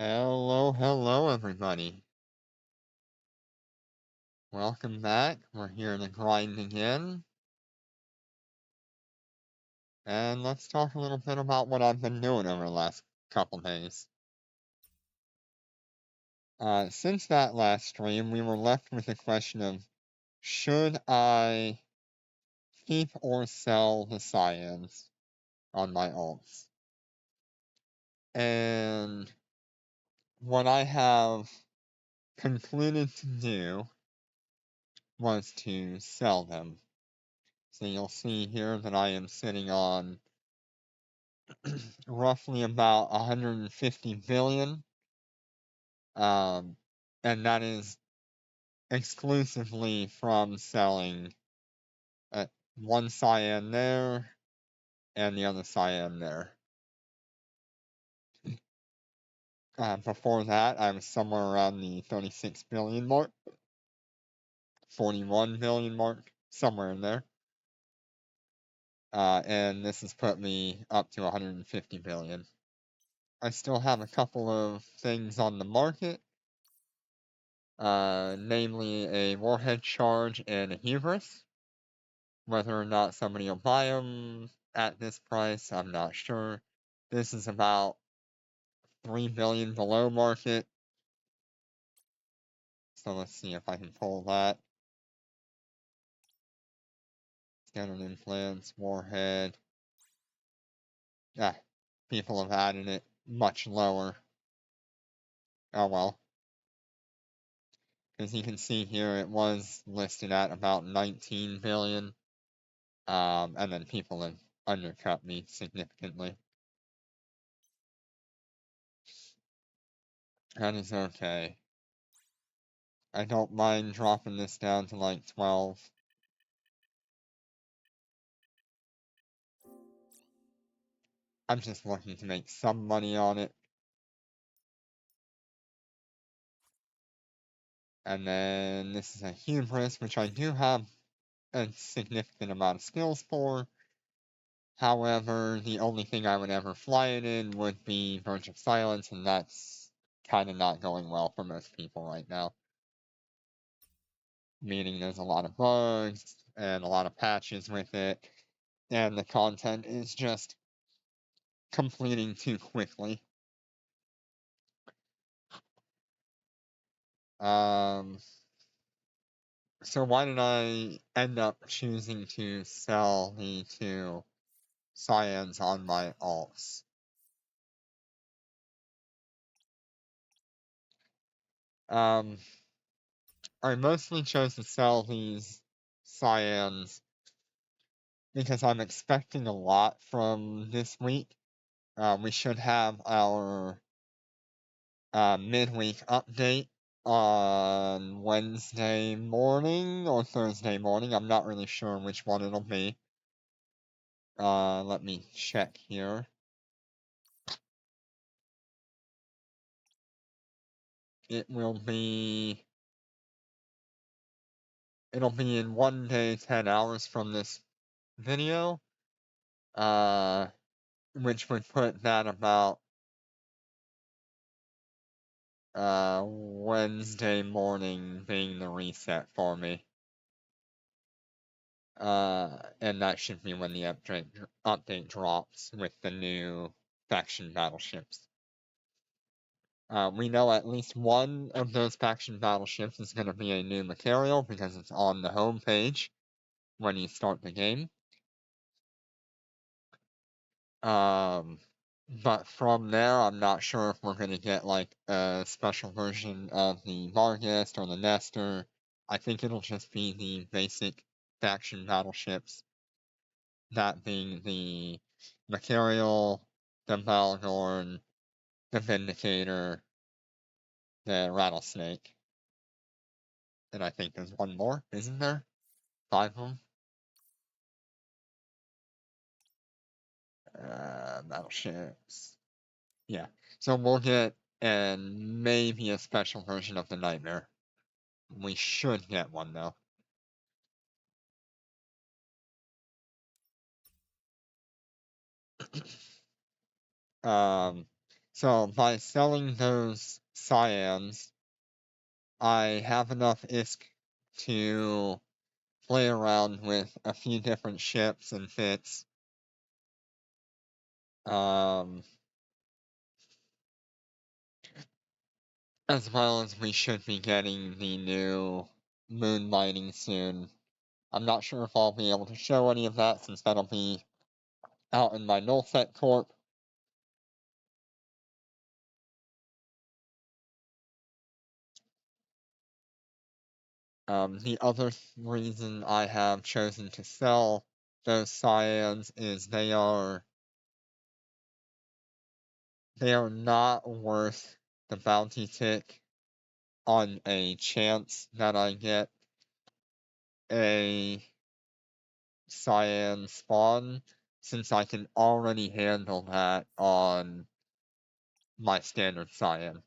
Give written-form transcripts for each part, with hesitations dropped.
Hello, everybody. Welcome back. We're here to grind again. And let's talk a little bit about what I've been doing over the last couple days. Since that last stream, we were left with the question of should I keep or sell the Cyans on my alts? And what I have concluded to do was to sell them. So you'll see here that I am sitting on roughly about 150 billion. And that is exclusively from selling one cyan there and the other cyan there. Before that, I was somewhere around the 36 billion mark, 41 billion mark, somewhere in there. And this has put me up to 150 billion. I still have a couple of things on the market, namely a warhead charge and a hubris. Whether or not somebody will buy them at this price, I'm not sure. This is about 3 billion below market. So let's see if I can pull that. Standard influence, warhead. People have added it much lower. Oh well. As you can see here, it was listed at about 19 billion. And then people have undercut me significantly. That is okay. I don't mind dropping this down to like 12. I'm just looking to make some money on it. And then this is a hubris, which I do have a significant amount of skills for. However, the only thing I would ever fly it in would be Verge of Silence, and that's kind of not going well for most people right now. Meaning there's a lot of bugs and a lot of patches with it, and the content is just completing too quickly. So why did I end up choosing to sell the two Cyans on my alts? I mostly chose to sell these Cyans because I'm expecting a lot from this week. We should have our midweek update on Wednesday morning or Thursday morning. I'm not really sure which one it'll be. Let me check here. It'll be in 1 day, 10 hours from this video, which would put that about Wednesday morning being the reset for me. And that should be when the update drops with the new faction battleships. We know at least one of those faction battleships is going to be a new material because it's on the home page when you start the game. But from there, I'm not sure if we're going to get like a special version of the Vargas or the Nestor. I think it'll just be the basic faction battleships, that being the Material, the Valgorn, the Vindicator, the Rattlesnake. And I think there's one more, isn't there? 5 of them? Battleships. Yeah. So we'll get and maybe a special version of the Nightmare. We should get one though. So by selling those Cyans, I have enough ISK to play around with a few different ships and fits. Um, as well as we should be getting the new moon mining soon. I'm not sure if I'll be able to show any of that since that'll be out in my nullset corp. The other reason I have chosen to sell those Cyans is they are not worth the bounty tick on a chance that I get a Cyan spawn, since I can already handle that on my standard Cyan.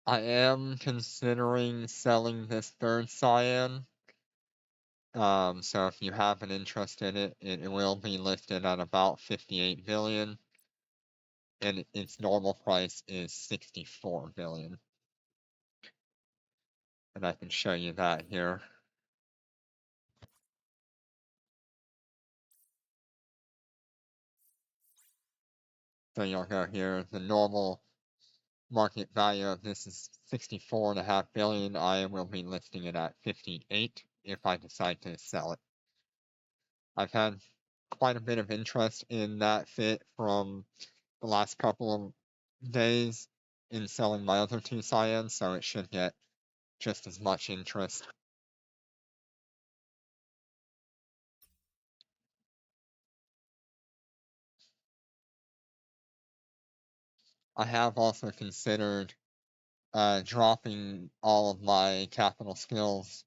I am considering selling this third Cyan. So if you have an interest in it, it will be listed at about 58 billion, and its normal price is 64 billion. And I can show you that here. So you'll go here, the normal market value of this is 64.5 billion. I will be listing it at 58 if I decide to sell it. I've had quite a bit of interest in that fit from the last couple of days in selling my other two Cyans, so it should get just as much interest. I have also considered dropping all of my capital skills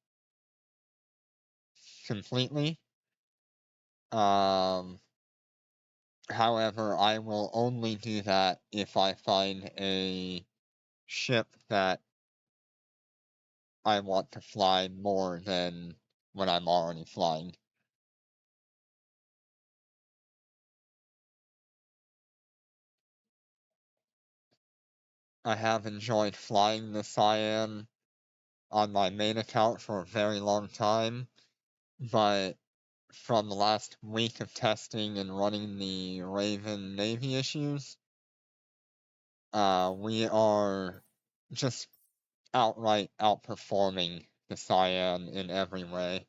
completely. Um, However, I will only do that if I find a ship that I want to fly more than what I'm already flying. I have enjoyed flying the Cyan on my main account for a very long time, but from the last week of testing and running the Raven Navy issues, we are just outright outperforming the Cyan in every way.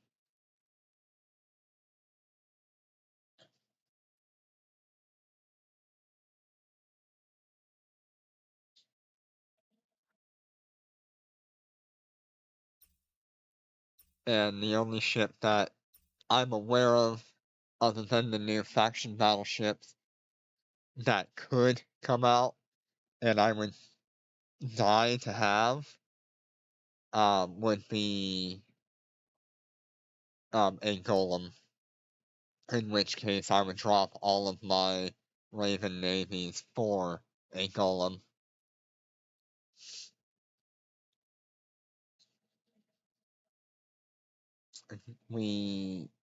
And the only ship that I'm aware of, other than the new faction battleships, that could come out and I would die to have, would be a golem. In which case, I would drop all of my Raven navies for a golem.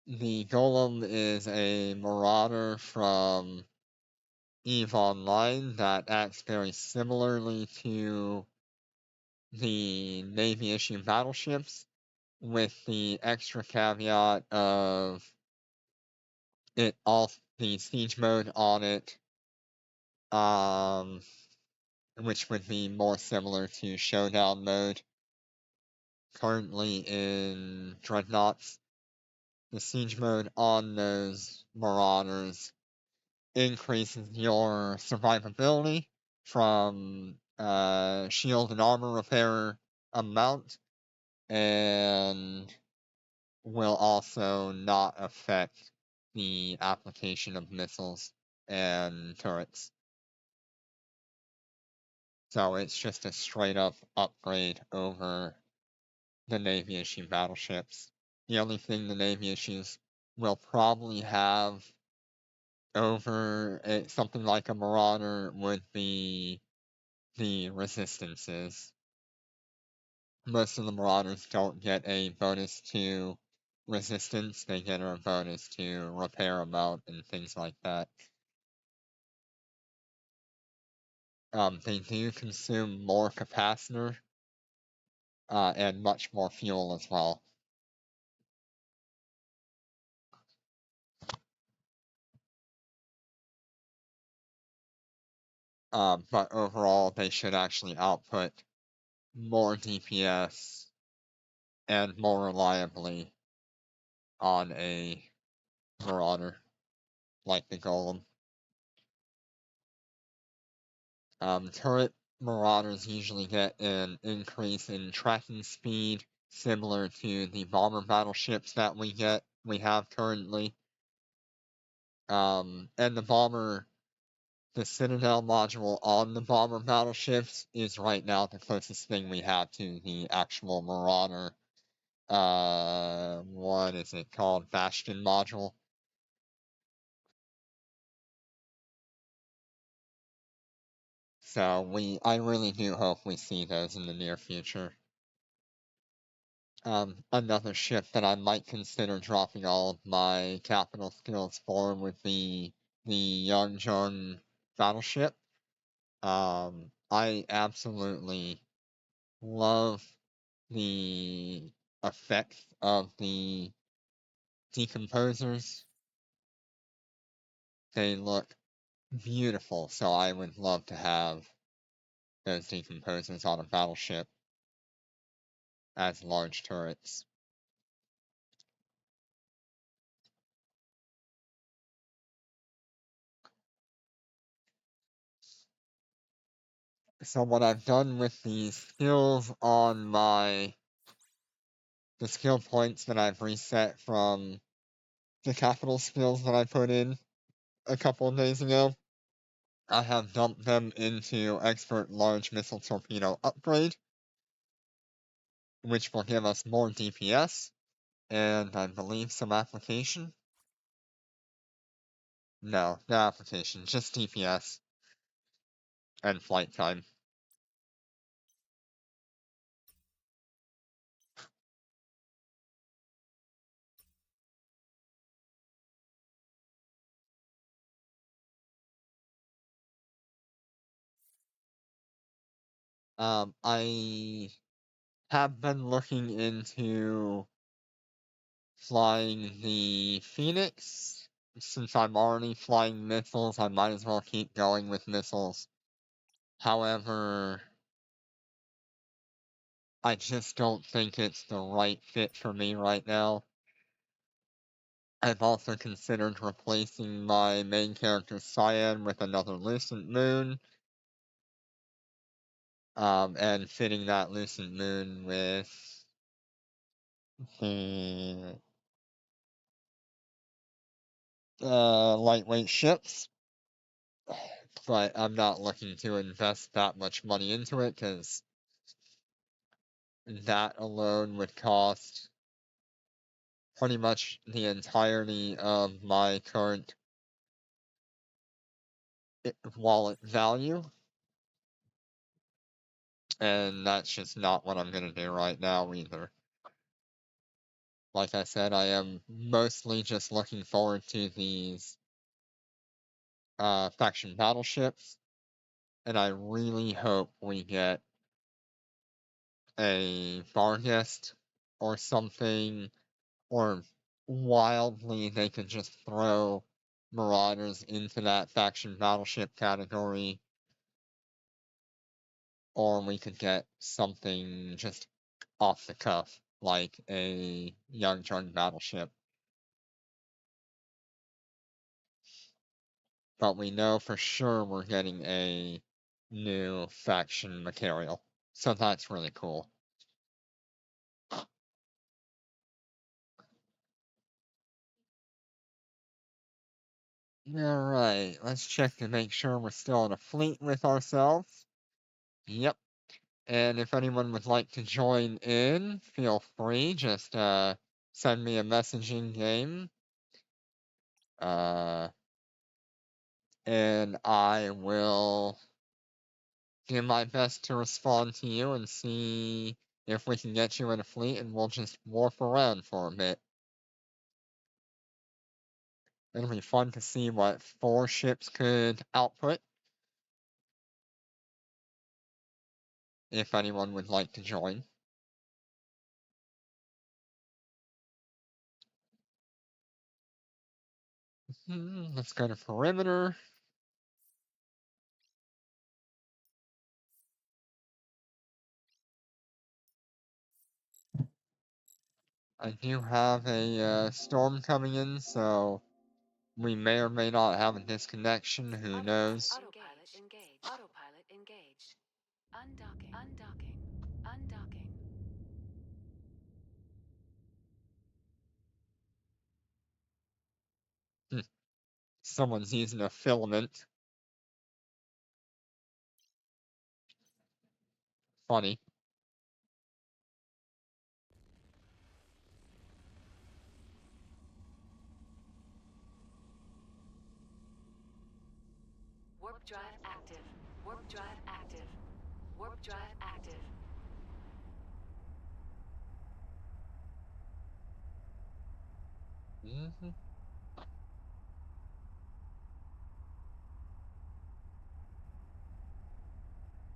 The golem is a marauder from EVE Online that acts very similarly to the Navy issue battleships, with the extra caveat of the siege mode on it, um, which would be more similar to showdown mode. Currently in Dreadnoughts, the siege mode on those Marauders increases your survivability from shield and armor repair amount, and will also not affect the application of missiles and turrets. So it's just a straight up upgrade over the Navy issue battleships. The only thing the Navy issues will probably have over something like a Marauder would be the resistances. Most of the Marauders don't get a bonus to resistance, they get a bonus to repair amount and things like that. They do consume more capacitor, and much more fuel as well. But overall, they should actually output more DPS and more reliably on a Marauder, like the Golem. Turret Marauders usually get an increase in tracking speed, similar to the bomber battleships that we have currently. And the Citadel module on the bomber battleships is right now the closest thing we have to the actual Marauder. What is it called? Bastion module. So I really do hope we see those in the near future. Another ship that I might consider dropping all of my capital skills for would be the Yeonjung battleship. I absolutely love the effects of the decomposers. They look beautiful, so I would love to have those decomposers on a battleship as large turrets. So what I've done with the skills on the skill points that I've reset from the capital skills that I put in a couple of days ago, I have dumped them into Expert Large Missile Torpedo Upgrade, which will give us more DPS, and I believe some application. No application, just DPS and flight time. I have been looking into flying the Phoenix. Since I'm already flying missiles, I might as well keep going with missiles. However, I just don't think it's the right fit for me right now. I've also considered replacing my main character Cyan with another Lucent Moon, and fitting that Lucent Moon with the lightweight ships. But I'm not looking to invest that much money into it because that alone would cost pretty much the entirety of my current wallet value. And that's just not what I'm going to do right now either. Like I said, I am mostly just looking forward to these faction battleships, and I really hope we get a Vargest or something, or wildly they could just throw Marauders into that faction battleship category, or we could get something just off the cuff, like a Young Jung battleship. But we know for sure we're getting a new faction material, so that's really cool. Alright, let's check to make sure we're still in a fleet with ourselves. Yep. And if anyone would like to join in, feel free. Just send me a messaging game. Uh, and I will do my best to respond to you and see if we can get you in a fleet, and we'll just warp around for a bit. It'll be fun to see what 4 ships could output. if anyone would like to join. Let's go to perimeter. I do have a storm coming in, so we may or may not have a disconnection. Who knows? Autopilot engaged. Autopilot engaged. Undocking. Undocking. Undocking. Someone's using a filament. Funny. Warp drive active. Warp drive active. Warp drive active. Mm-hmm.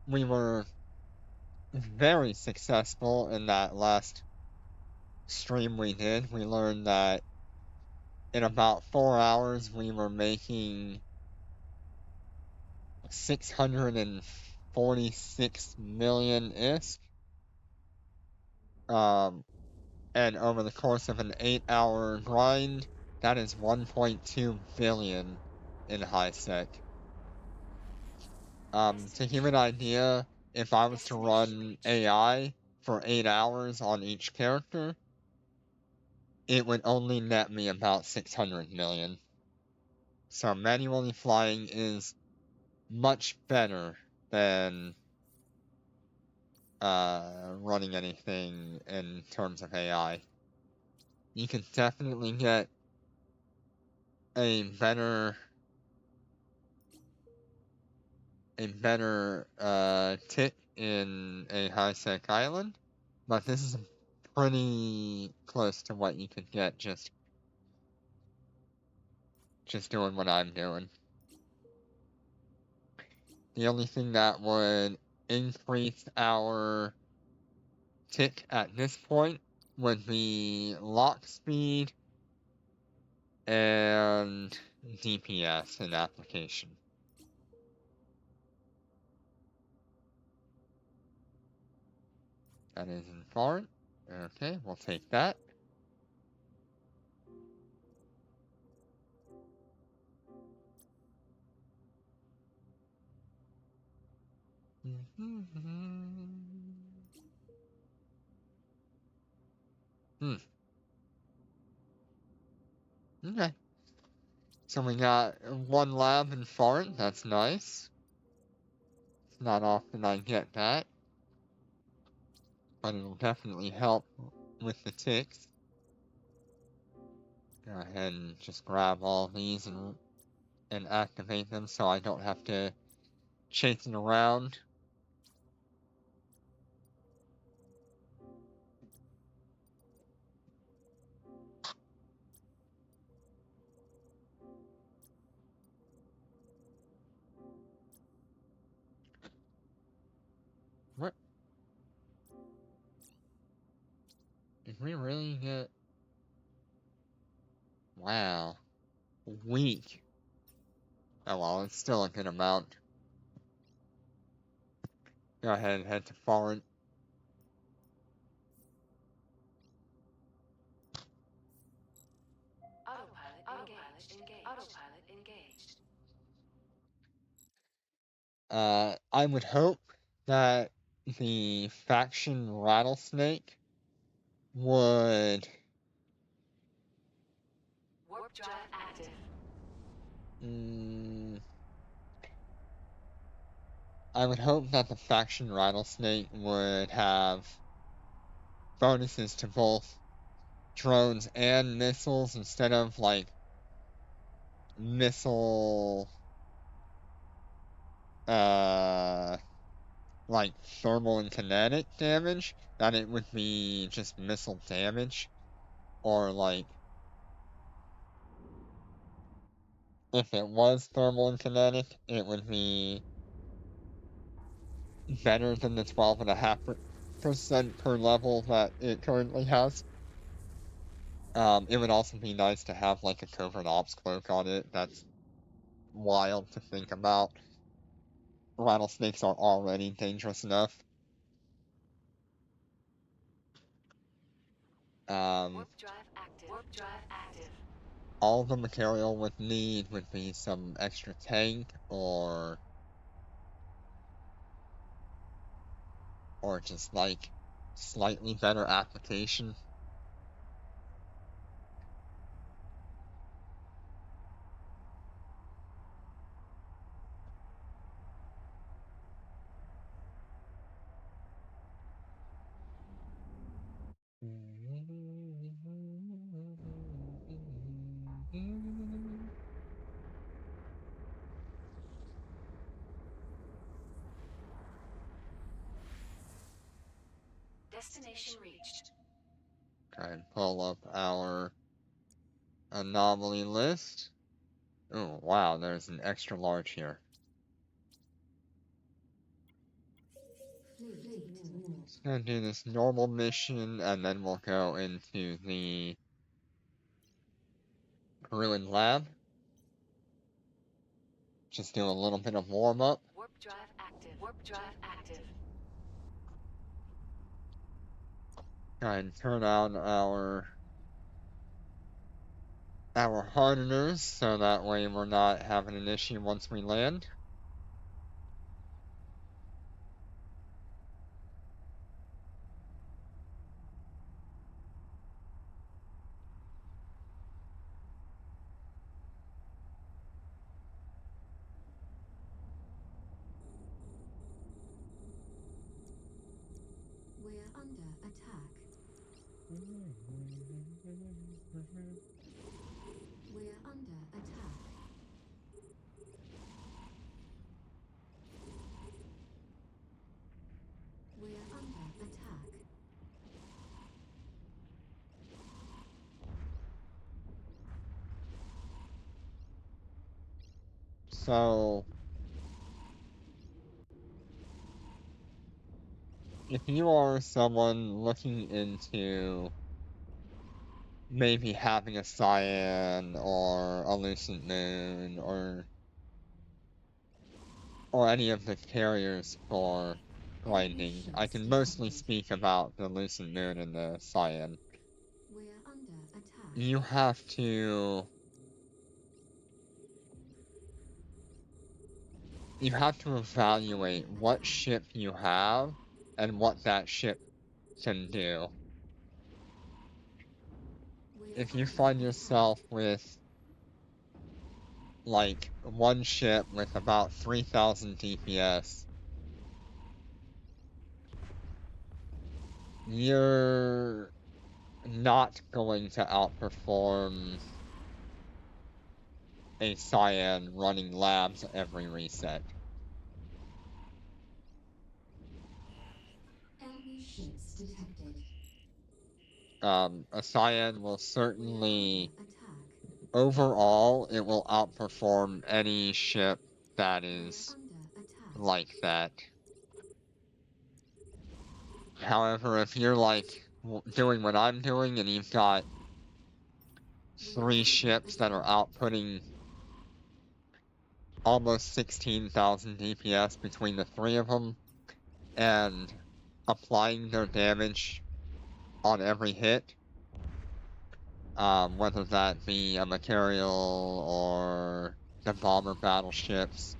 We were very successful in that last stream we did. We learned that in about 4 hours we were making 646 million ISK. And over the course of an 8-hour grind, that is 1.2 billion in high sec. To give an idea, if I was to run AI for 8 hours on each character, it would only net me about 600 million. So manually flying is much better than running anything in terms of AI. You can definitely get a better tick in a high-sec island, but this is pretty close to what you could get just doing what I'm doing. The only thing that would increase our tick at this point would be lock speed and DPS in application. That is in foreign. Okay, we'll take that. Okay. So we got one lab in foreign. That's nice. It's not often I get that, but it'll definitely help with the ticks. Go ahead and just grab all these and activate them so I don't have to chase it around. What? Did we really get... Wow. Weak. Oh well, it's still a good amount. Go ahead and head to foreign. Autopilot engaged. Autopilot engaged. I would hope that the faction Rattlesnake would... Warp drive active. I would hope that the faction Rattlesnake would have bonuses to both drones and missiles instead of like missile like thermal and kinetic damage, that it would be just missile damage, or like if it was thermal and kinetic, it would be better than the 12.5% per level that it currently has. It would also be nice to have like a covert ops cloak on it. That's wild to think about. Rattlesnakes are already dangerous enough. Warp drive active. Warp drive active. All the material would need would be some extra tank or just like slightly better application. Destination reached. Try and pull up our anomaly list. Oh, wow, there's an extra large here. Just gonna do this normal mission, and then we'll go into the ruined lab. Just do a little bit of warm-up. Warp drive active. Warp drive active. Try and turn on our hardeners, so that way we're not having an issue once we land. We're under attack. We're under attack. We're under attack. So, if you are someone looking into maybe having a Cyan or a Lucent Moon or any of the carriers for grinding, I can mostly speak about the Lucent Moon and the Cyan. We're under attack. You have to evaluate what ship you have and what that ship can do. If you find yourself with like one ship with about 3,000 DPS, you're not going to outperform a Cyan running labs every reset. Enemy ships detected. A Cyan will certainly, We're under attack. overall, it will outperform any ship that is We're under attack. like that. However, if you're like doing what I'm doing and you've got 3 ships that are outputting almost 16,000 DPS between the 3 of them and applying their damage on every hit, whether that be a Material or the bomber battleships,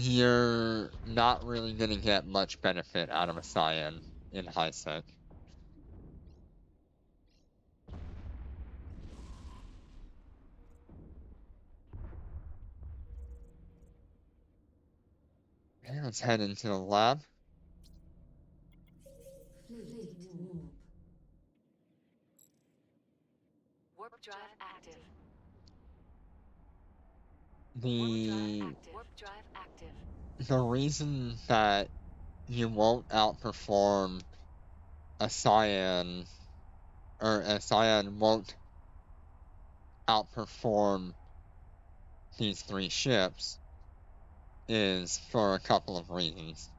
you're not really going to get much benefit out of a Cyan in high sec. Okay, let's head into the lab. Fleet warp. Warp drive active. The Warp drive active. the reason that you won't outperform a Cyan, or a Cyan won't outperform these 3 ships, is for a couple of reasons.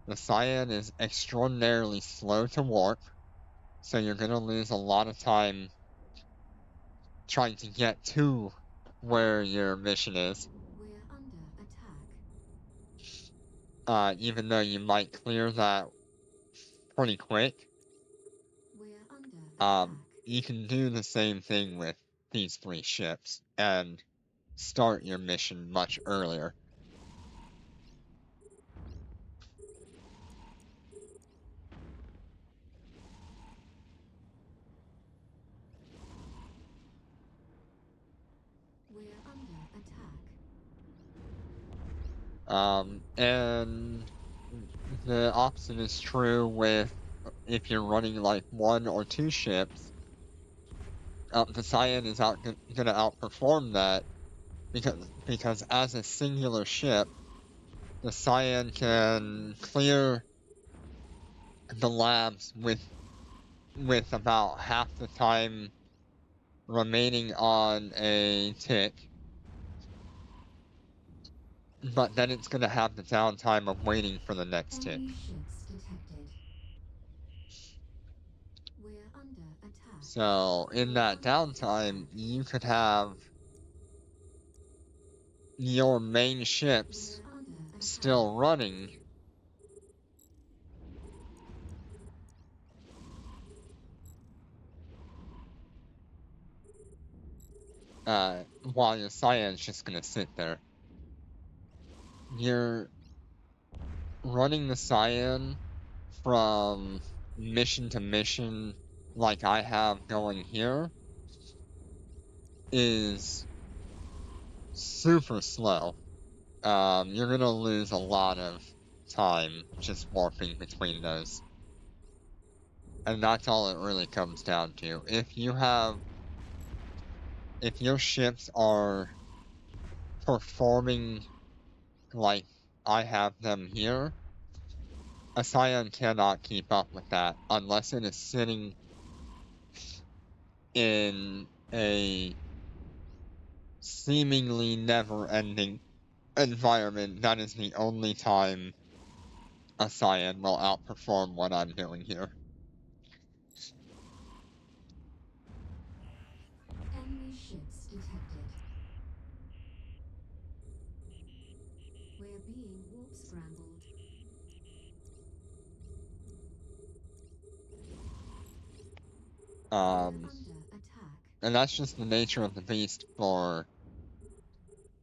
The Cyan is extraordinarily slow to warp, so you're going to lose a lot of time trying to get to where your mission is. We're under attack. Even though you might clear that pretty quick, We're under attack. you can do the same thing with these 3 ships and start your mission much earlier. We're under attack. And the opposite is true with if you're running like 1 or 2 ships. The Cyan is gonna outperform that because as a singular ship, the Cyan can clear the labs with about half the time remaining on a tick, but then it's gonna have the downtime of waiting for the next tick. Enemy ships detected. We're under attack. So in that downtime, you could have your main ships We're under attack. still running, while your Cyan's just gonna sit there. You're running the Cyan from mission to mission like I have going here is super slow. You're gonna lose a lot of time just warping between those. And that's all it really comes down to. If your ships are performing like I have them here, a Cyan cannot keep up with that unless it is sitting in a seemingly never-ending environment. That is the only time a Cyan will outperform what I'm doing here. Enemy ships detected. We're being warp scrambled. We're under attack. And that's just the nature of the beast for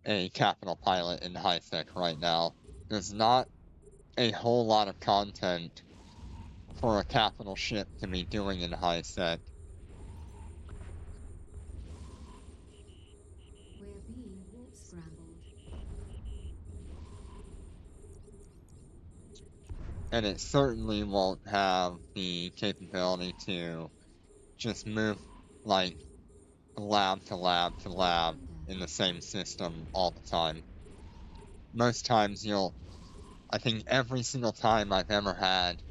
a capital pilot in high sec right now. There's not a whole lot of content for a capital ship to be doing in high sec. We're being warp scrambled. And it certainly won't have the capability to just move like lab to lab to lab in the same system all the time. Most times I think every single time I've ever had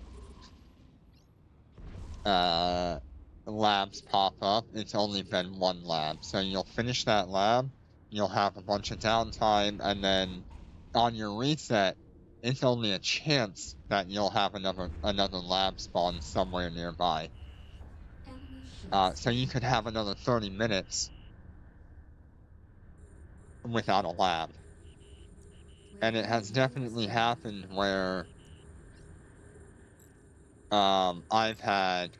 labs pop up, it's only been 1 lab. So you'll finish that lab, you'll have a bunch of downtime, and then on your reset, it's only a chance that you'll have another lab spawn somewhere nearby. Enemy ships So you could have another 30 minutes without a lab. And it has definitely happened where I've had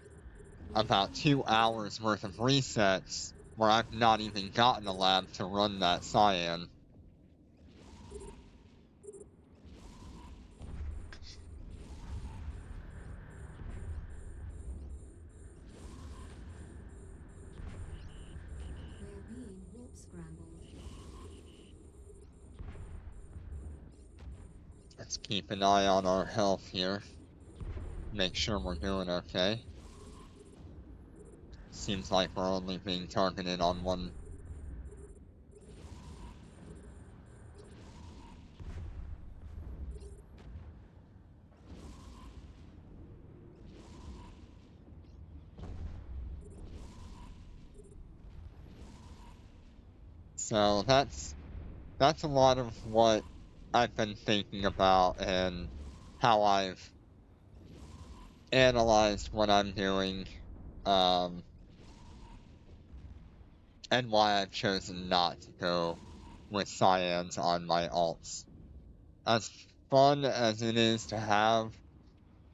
about 2 hours worth of resets where I've not even gotten a lab to run that Cyan. We're being warp scrambled. Let's keep an eye on our health here. Make sure we're doing okay. Seems like we're only being targeted on one. So that's a lot of what I've been thinking about and how I've analyzed what I'm doing, and why I've chosen not to go with Cyans on my alts. As fun as it is to have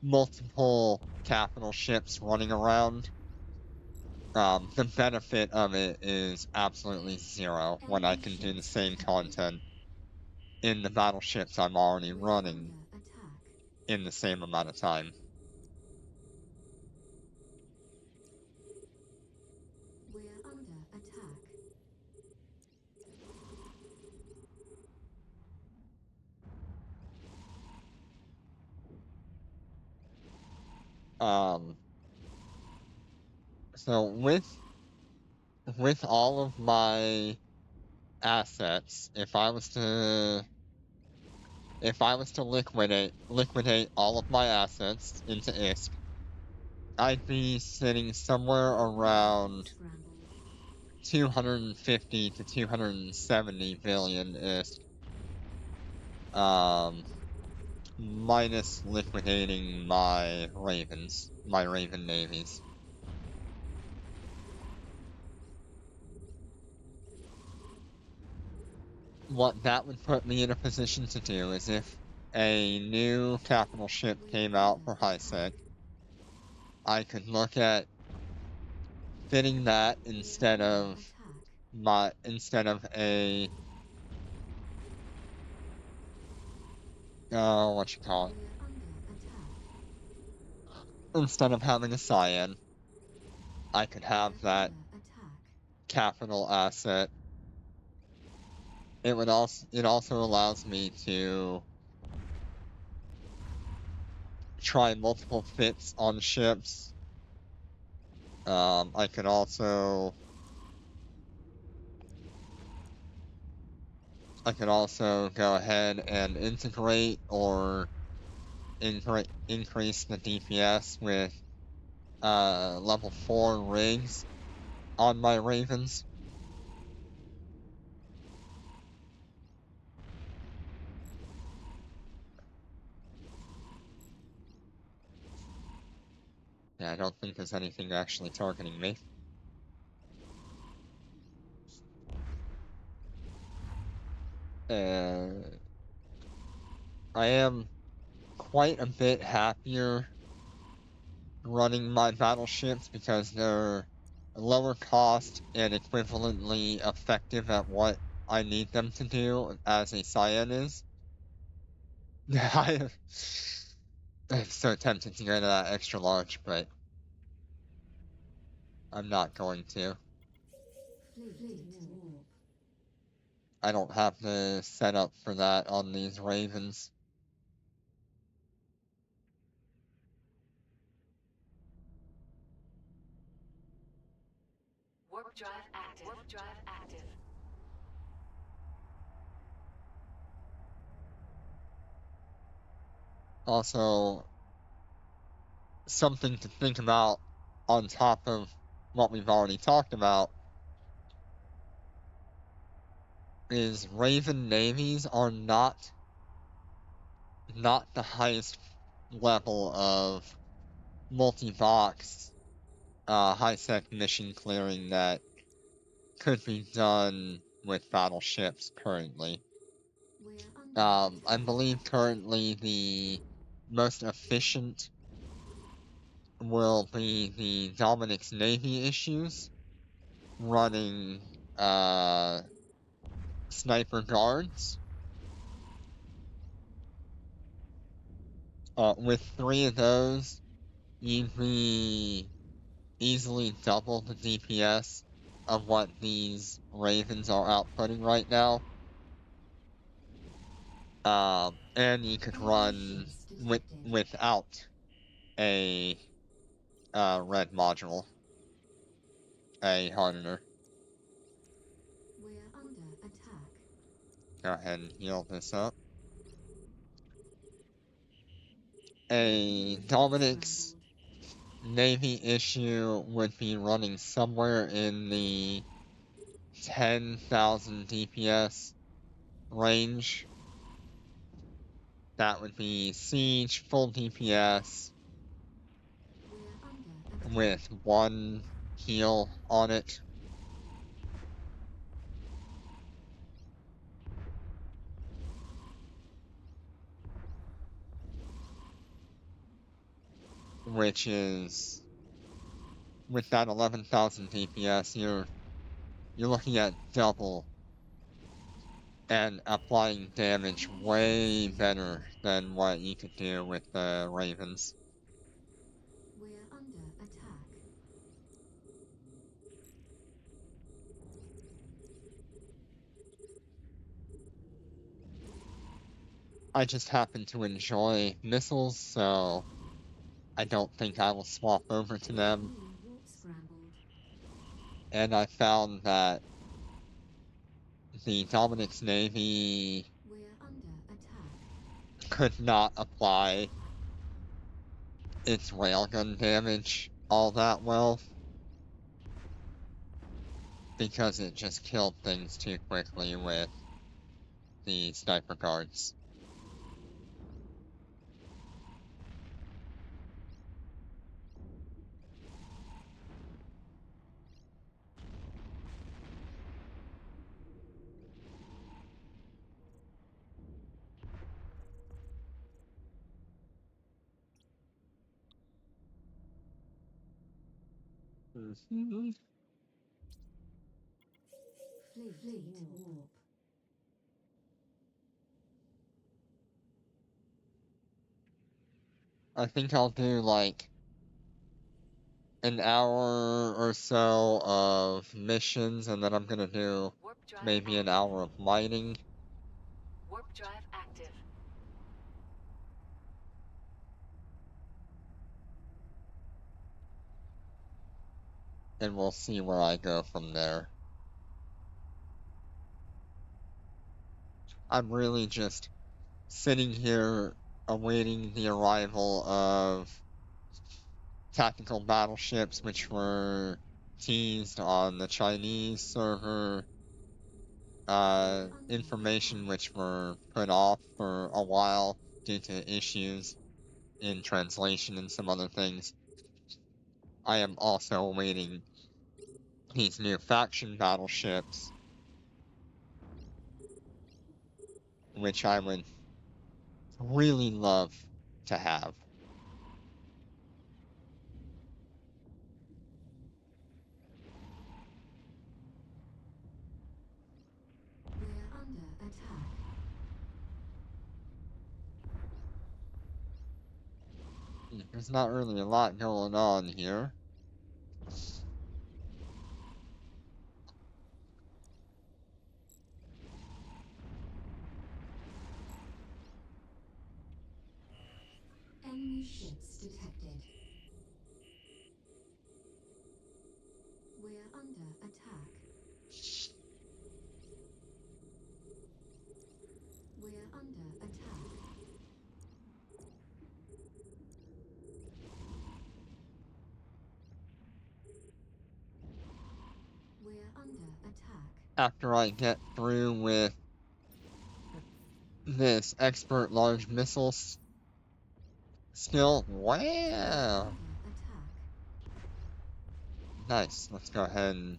multiple capital ships running around, the benefit of it is absolutely zero when I can do the same content in the battleships I'm already We're running under attack. in the same amount of time. We're under attack. Um, so with all of my assets, if I was to liquidate all of my assets into ISK, I'd be sitting somewhere around Scrambled. 250 to 270 billion ISK. Um, minus liquidating my ravens, my raven navies. What that would put me in a position to do is if a new capital ship came out for HiSec, I could look at fitting that We're instead under of attack. instead of a what you call it, We're under attack. instead of having a cyan, I could have We're that under attack. capital asset. It also allows me to try multiple fits on ships. I could also go ahead and integrate or increase the DPS with level 4 rigs on my ravens. Yeah, I don't think there's anything actually targeting me. I am quite a bit happier running my battleships because they're lower cost and equivalently effective at what I need them to do as a Cyan is. I, I'm so tempted to go to that extra large, but I'm not going to. Fleet warp. I don't have the setup for that on these ravens. Warp drive active. Warp drive active. Also, something to think about on top of what we've already talked about is Raven navies are not the highest level of multi-box high-sec mission clearing that could be done with battleships currently. We're under I attack. believe currently the most efficient will be the Dominic's Navy issues, running sniper guards. With 3 of those, you'd be easily double the DPS of what these ravens are outputting right now. And you could Enemy run ships detected. without a red module, a hardener. We're under attack. Go ahead and heal this up. A Dominic's Scrambled. Navy issue would be running somewhere in the 10,000 DPS range. That would be Siege, full DPS, We're under attack. with 1 heal on it. Which is, with that 11,000 DPS, you're looking at double and applying damage way better than what you could do with the Ravens. We're under attack. I just happen to enjoy missiles, so I don't think I will swap over to them. Enemy warp scrambled. And I found that the Dominic's Navy We're under attack. could not apply its railgun damage all that well, because it just killed things too quickly with the sniper guards. Fleet warp. I think I'll do like an hour or so of missions, and then I'm gonna do Warp drive maybe an active. hour of mining. Warp drive active. And we'll see where I go from there. I'm really just sitting here awaiting the arrival of tactical battleships, which were teased on the Chinese server, information which were put off for a while due to issues in translation and some other things. I am also awaiting these new faction battleships, which I would really love to have. We're under attack. There's not really a lot going on here. Enemy ships detected. We're under attack. We're under attack. We're under attack. After I get through with this expert large missiles skill, wow, Under attack. nice. Let's go ahead and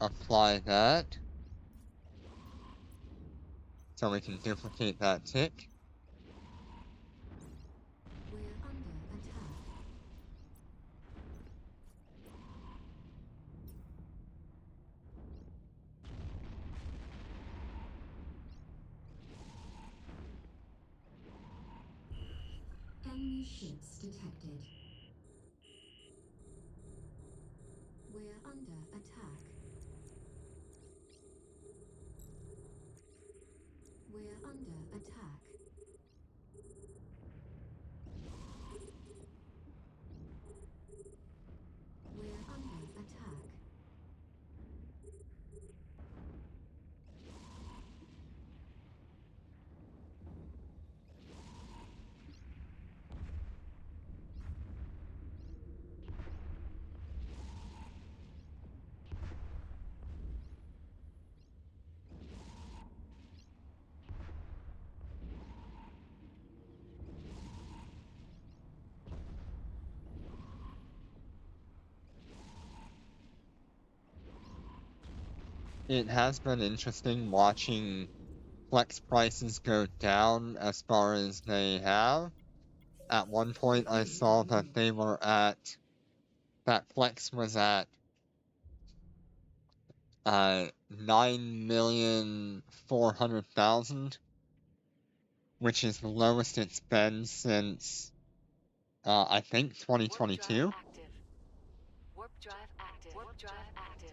apply that so we can duplicate that tick. We're under attack. Enemy ships detected. We're under attack. We're under attack. We're under attack. it has been interesting watching flex prices go down as far as they have. At one point, I saw that that flex was at 9,400,000, which is the lowest it's been since I think Warp drive 2022. active. Warp drive active. Warp drive active.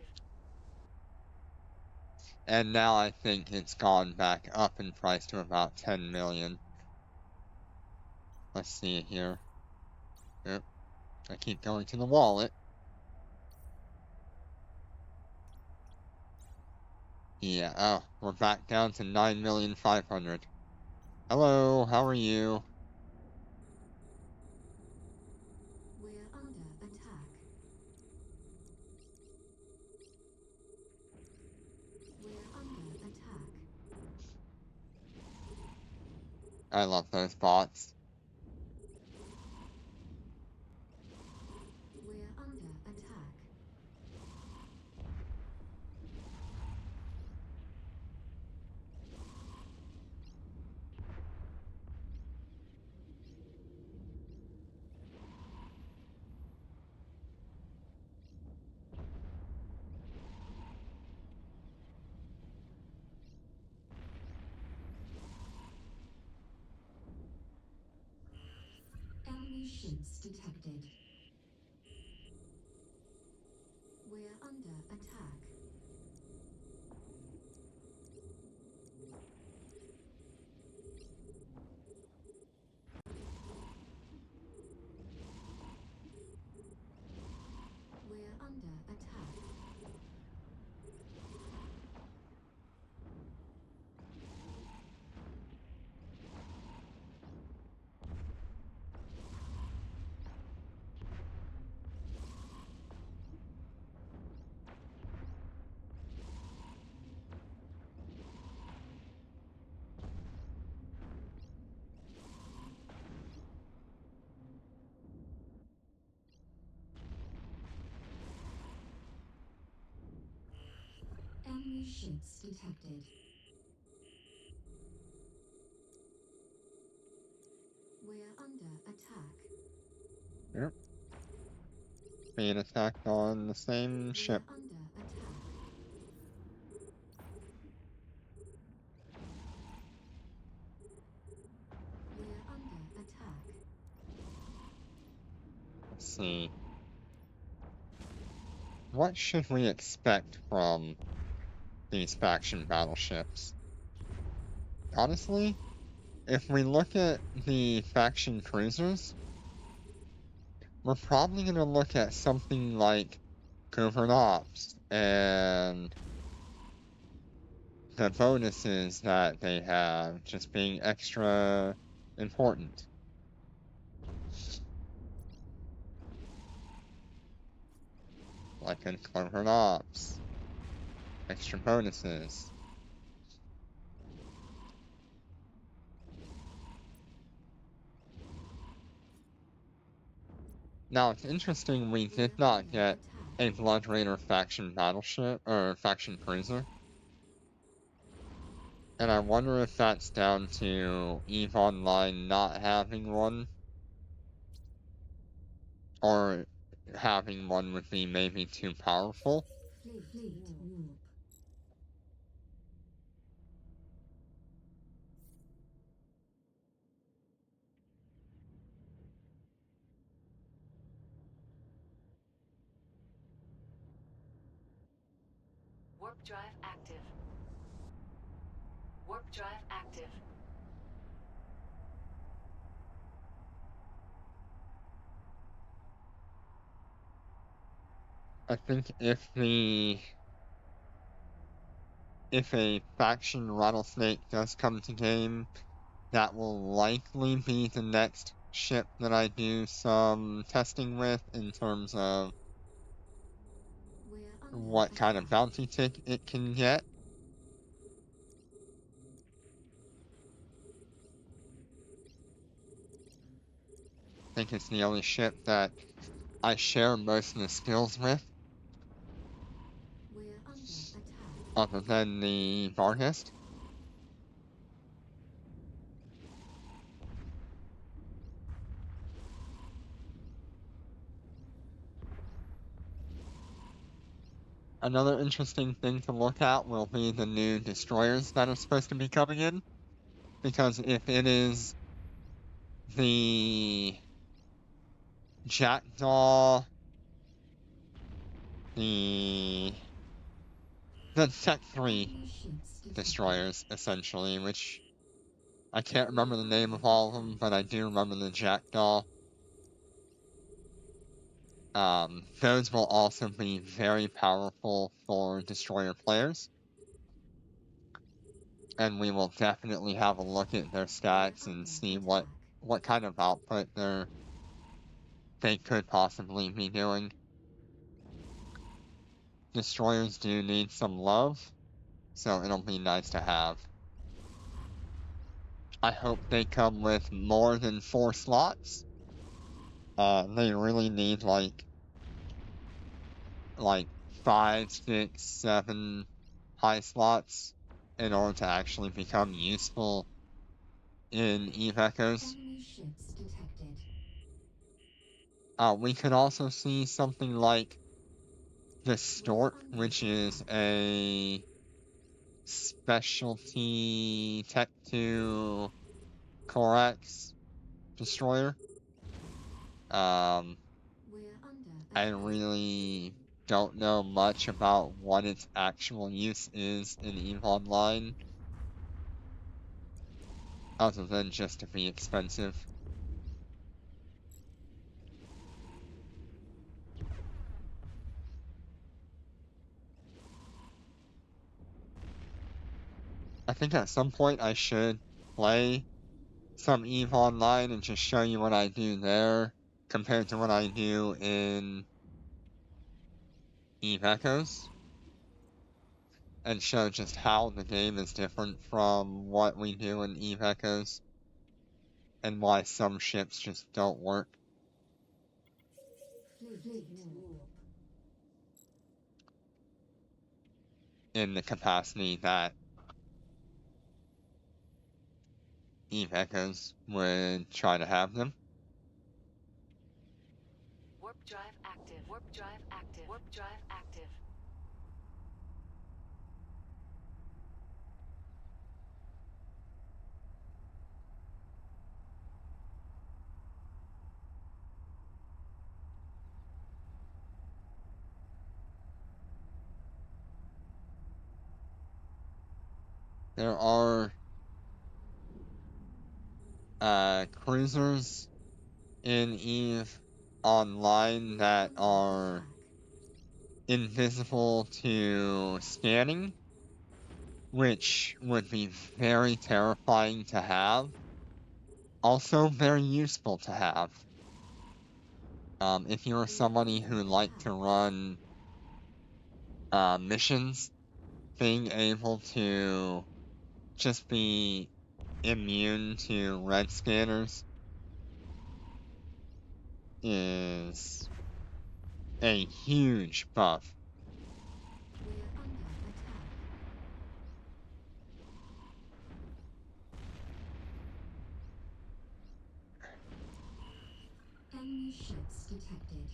And now I think it's gone back up in price to about 10 million. Let's see it here. Yep. I keep going to the wallet. Yeah, oh, we're back down to 9,500,000. Hello, how are you? We're under attack. We're under attack. I love those bots. We're under attack. Enemy ships detected. We're under attack. We're under attack. Enemy ships detected. We're under attack. Yep. Being attacked on the same We're ship. under attack. We're under attack. Let's see. What should we expect from these faction battleships? Honestly, if we look at the faction cruisers, we're probably going to look at something like covert ops and the bonuses that they have just being extra important. Like in covert ops, extra bonuses. Now it's interesting we We're did not under get a attack. Blood Raider faction battleship or faction cruiser. And I wonder if that's down to EVE Online not having one, or having one would be maybe too powerful. Fleet warp. Warp drive active. Warp drive active. I think if a faction rattlesnake does come to game, that will likely be the next ship that I do some testing with in terms of We're under what kind of attack. bounty tick it can get. I think it's the only ship that I share most of the skills with. We're We're under attack. other than the Varghest. Another interesting thing to look at will be the new destroyers that are supposed to be coming in, because if it is the Jackdaw, the Tech 3 Enemy ships detected. destroyers, essentially, which I can't remember the name of all of them, but I do remember the Jackdaw. Those will also be very powerful for destroyer players. And we will definitely have a look at their stats and see what kind of output they could possibly be doing. Destroyers do need some love, so it'll be nice to have. I hope they come with more than 4 slots. They really need like 5, 6, 7 high slots in order to actually become useful in Eve Echoes. Enemy ships detected. We could also see something like the Stork, which is a specialty Tech 2 Corax destroyer. We're under I attack. really don't know much about what its actual use is in EVE Online, other than just to be expensive. I think at some point I should play some EVE Online and just show you what I do there compared to what I do in EVE Echoes, and show just how the game is different from what we do in EVE Echoes, and why some ships just don't work Fleet warp. in the capacity that EVE Echoes would try to have them. Warp drive active. Warp drive active. Warp drive active. There are cruisers in EVE Online that are invisible to scanning, which would be very terrifying to have. Also very useful to have. If you're somebody who liked to run missions, being able to just be immune to red scanners is a huge buff. We're under attack. Enemy ships detected.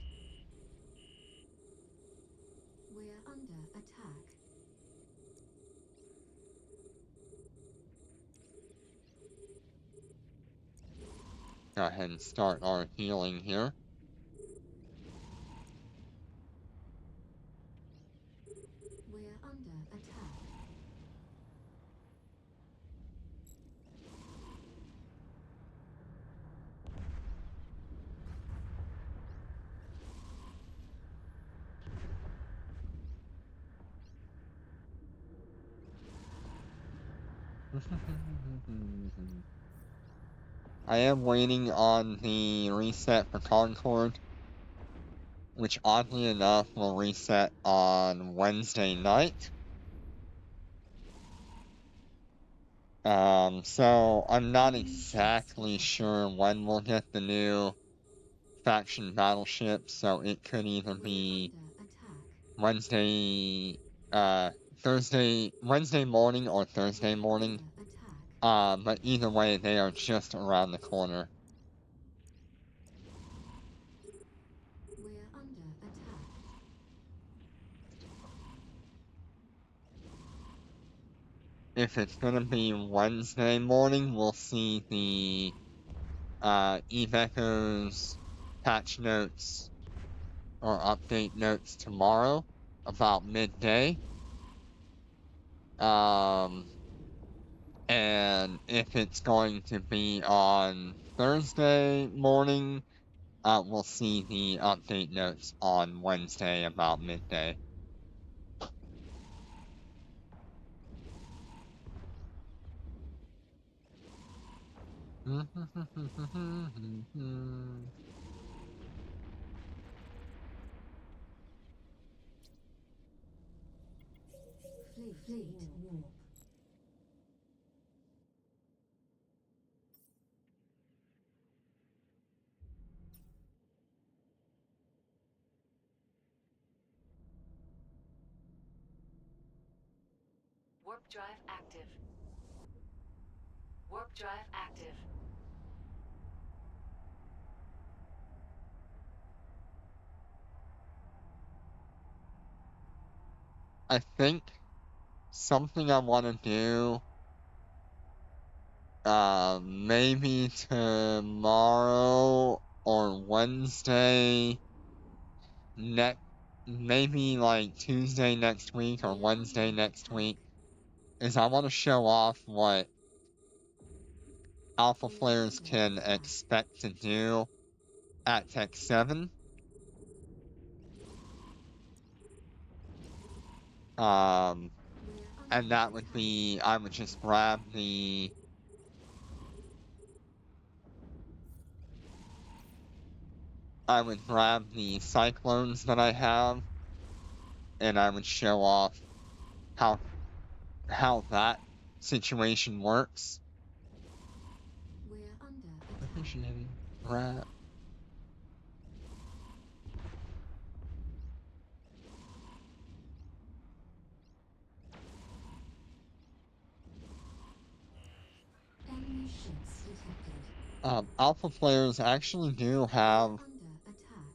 We're under attack. Go ahead and start our healing here. We're under attack. I am waiting on the reset for Concord, which oddly enough will reset on Wednesday night. So I'm not exactly sure when we'll get the new faction battleship, so it could either We're be under attack. Wednesday uh, Wednesday morning or Thursday morning. Attack. But either way, they are just around the corner. We're under attack. If it's gonna be Wednesday morning, we'll see the Evecho's patch notes or update notes tomorrow about midday. And if it's going to be on Thursday morning, we'll see the update notes on Wednesday about midday. Fleet warp. Warp drive active. Warp drive active. I think something I want to do, maybe tomorrow or Wednesday maybe like Tuesday next week or Wednesday next week, is I want to show off what Alpha Flares can expect to do at Tech 7. And that would be, I would just grab the cyclones that I have, and I would show off how that situation works. We're under attack. Proficiency, right? Enemy ships detected. Alpha players actually do have Under attack.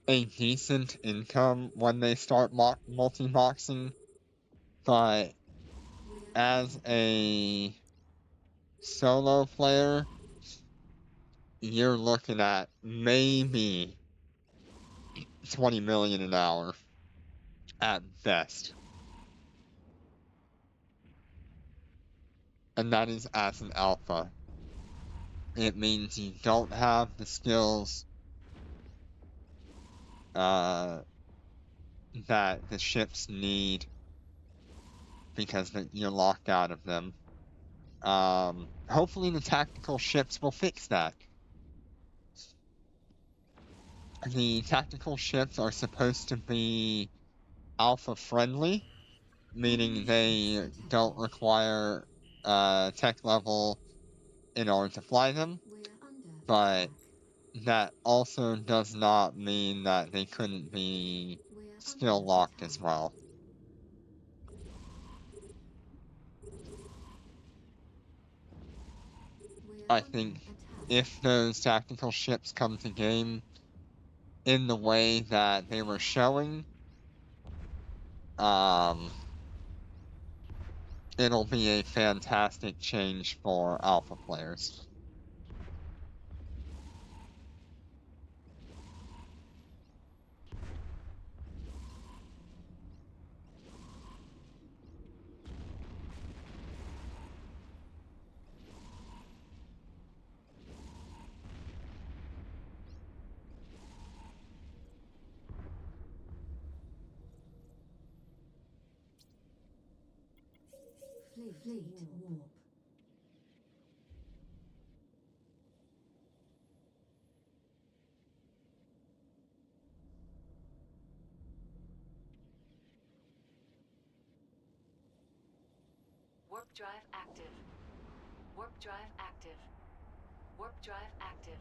a decent income when they start multi-boxing, but We're as a solo player, you're looking at maybe 20 million an hour at best. And that is as an alpha. It means you don't have the skills that the ships need because you're locked out of them. Hopefully the tactical ships will fix that. The tactical ships are supposed to be alpha friendly, meaning they don't require tech level in order to fly them, We're under but attack. that also does not mean that they couldn't be We're still under locked attack. as well. We're I under think attack. if those tactical ships come to game in the way that they were showing, it'll be a fantastic change for alpha players. Fleet warp. Warp drive active. Warp drive active. Warp drive active.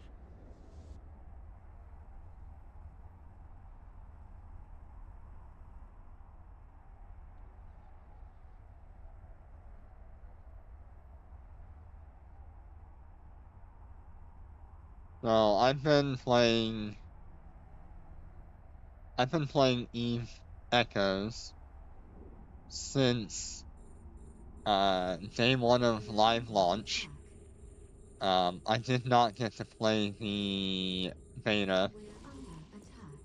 So I've been playing Eve Echoes since day one of live launch. I did not get to play the beta. We're under attack.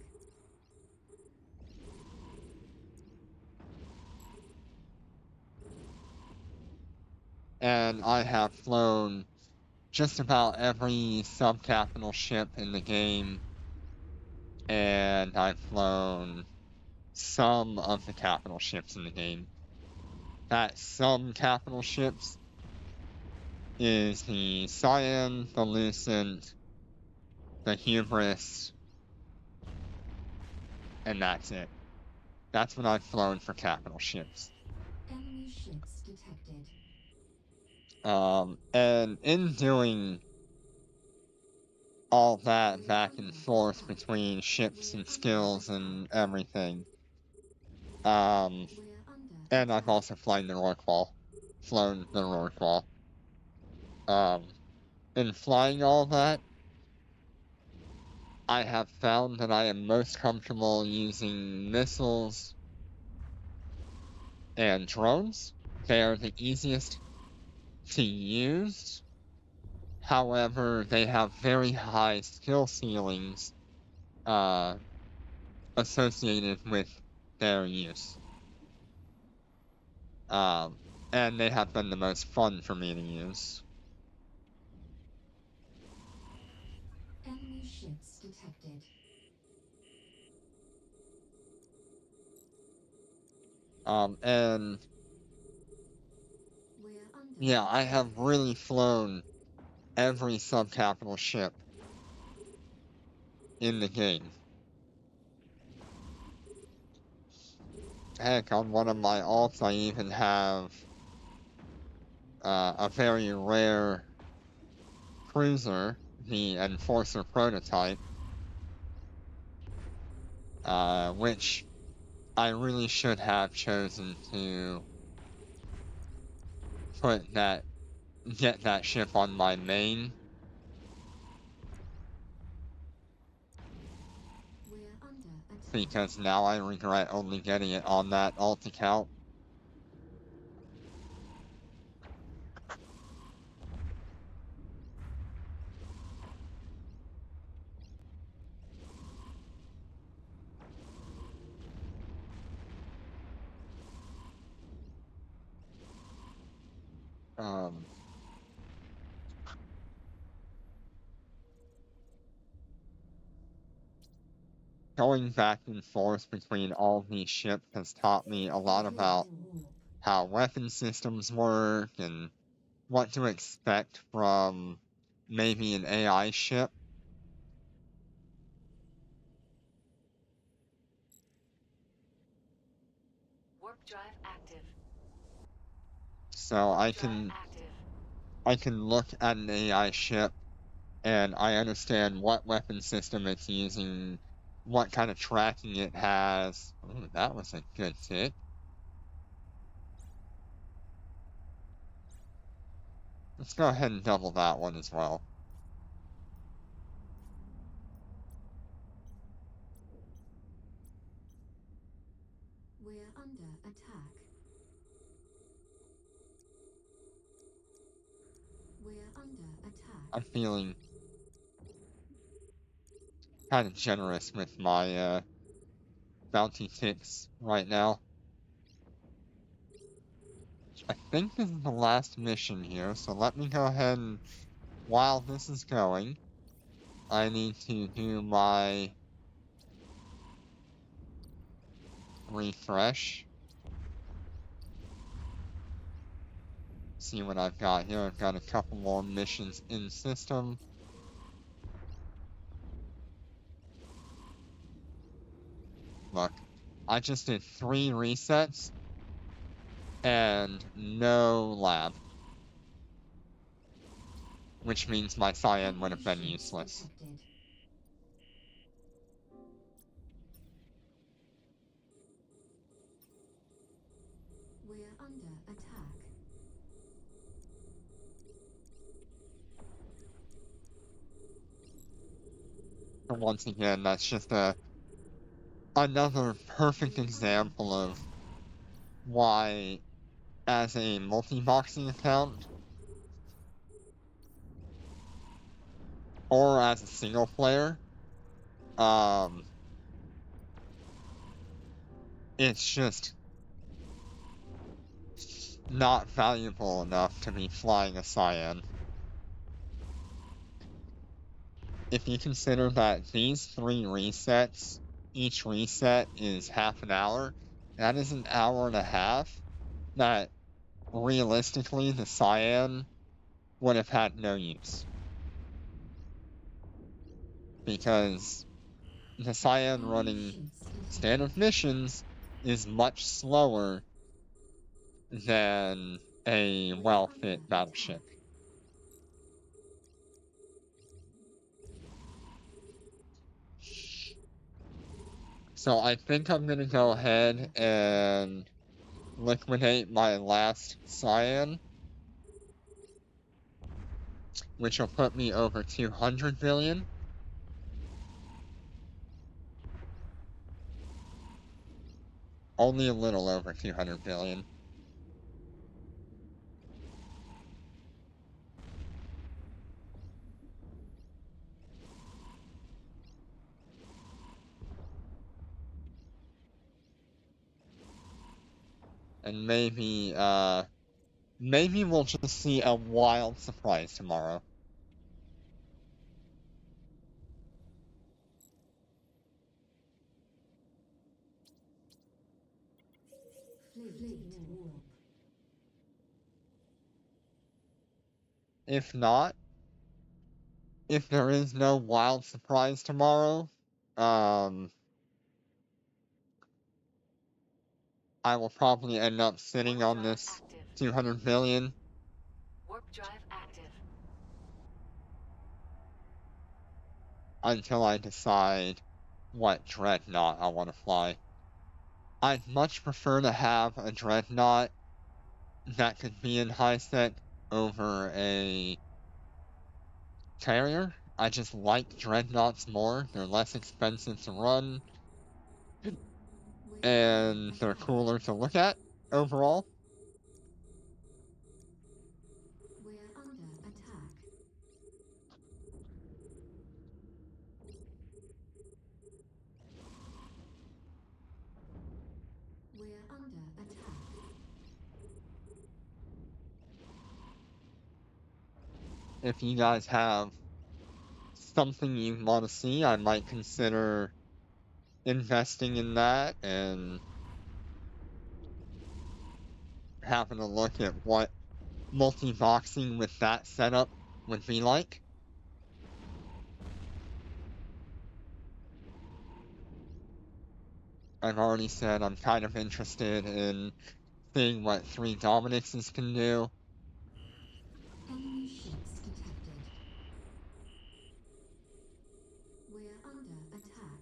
And I have flown just about every subcapital ship in the game, and I've flown some of the capital ships in the game. That some capital ships is the Cyan, the Lucent, the Hubris, and that's it. That's what I've flown for capital ships. Enemy ships detected. And in doing all that We're back and under forth attack. between ships We're and under skills attack. and everything, We're under and I've attack. also flown the Rorqual. In flying all that, I have found that I am most comfortable using missiles and drones. They are the easiest to use. However, they have very high skill ceilings associated with their use. And they have been the most fun for me to use. Enemy ships detected. And We're under yeah, I attack. have really flown every subcapital ship in the game. Heck, on one of my alts, I even have a very rare cruiser, the Enforcer prototype, which I really should have chosen to get that ship on my main, We're under attack. because now I regret only getting it on that alt account. Um, Going back and forth between all these ships has taught me a lot about Warp. how weapon systems work and what to expect from maybe an AI ship. Warp drive active. So Warp I drive can active. look at an AI ship and I understand what weapon system it's using, what kind of tracking it has. Ooh, that was a good hit. Let's go ahead and double that one as well. We're under attack. We're under attack. I'm feeling kind of generous with my bounty ticks right now. I think this is the last mission here, so let me go ahead and, while this is going, I need to do my refresh. See what I've got here. I've got a couple more missions in system. Look, I just did 3 resets and no lab, which means my Cyan would have been Enemy ships useless. detected. We're under attack. And once again, that's just another perfect example of why, as a multi-boxing account, or as a single player, um, it's just not valuable enough to be flying a Cyan. If you consider that these 3 resets, each reset is half an hour, that is an hour and a half that realistically the Cyan would have had no use. Because the Cyan running standard missions is much slower than a well-fit battleship. So I think I'm gonna go ahead and liquidate my last Cyan, which will put me over 200 billion. Only a little over 200 billion. And maybe we'll just see a wild surprise tomorrow. Fleet warp. If not, if there is no wild surprise tomorrow, I will probably end up sitting on this 200 billion Warp drive active. until I decide what dreadnought I want to fly. I'd much prefer to have a dreadnought that could be in high sec over a carrier. I just like dreadnoughts more. They're less expensive to run, and they're cooler to look at overall. We're under attack. We're under attack. If you guys have something you want to see, I might consider investing in that and having a look at what multi-boxing with that setup would be like. I've already said I'm kind of interested in seeing what 3 Dominixes can do. Enemy ships detected. We're under attack.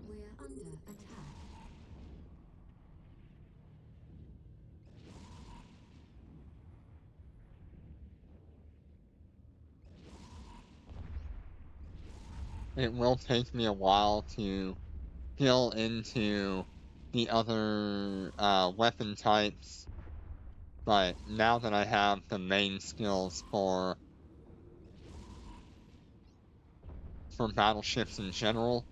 We're under attack. It will take me a while to fill into the other weapon types, but now that I have the main skills for battleships in general,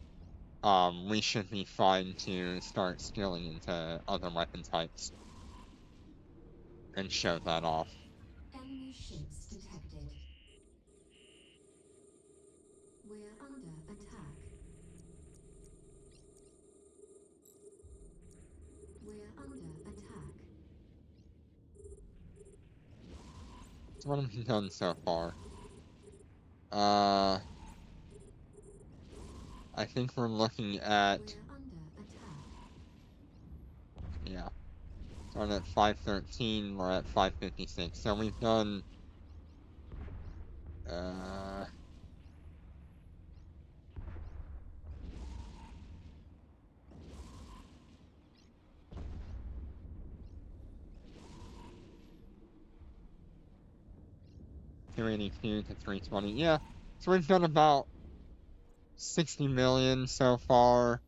we should be fine to start skilling into other weapon types and show that off. Enemy ships detected. We're under attack. We're under attack. So what have we done so far? I think we're looking at, We're under attack. yeah, starting at 513, we're at 556. So we've done, 282 to 320. Yeah, so we've done about 60 million so far.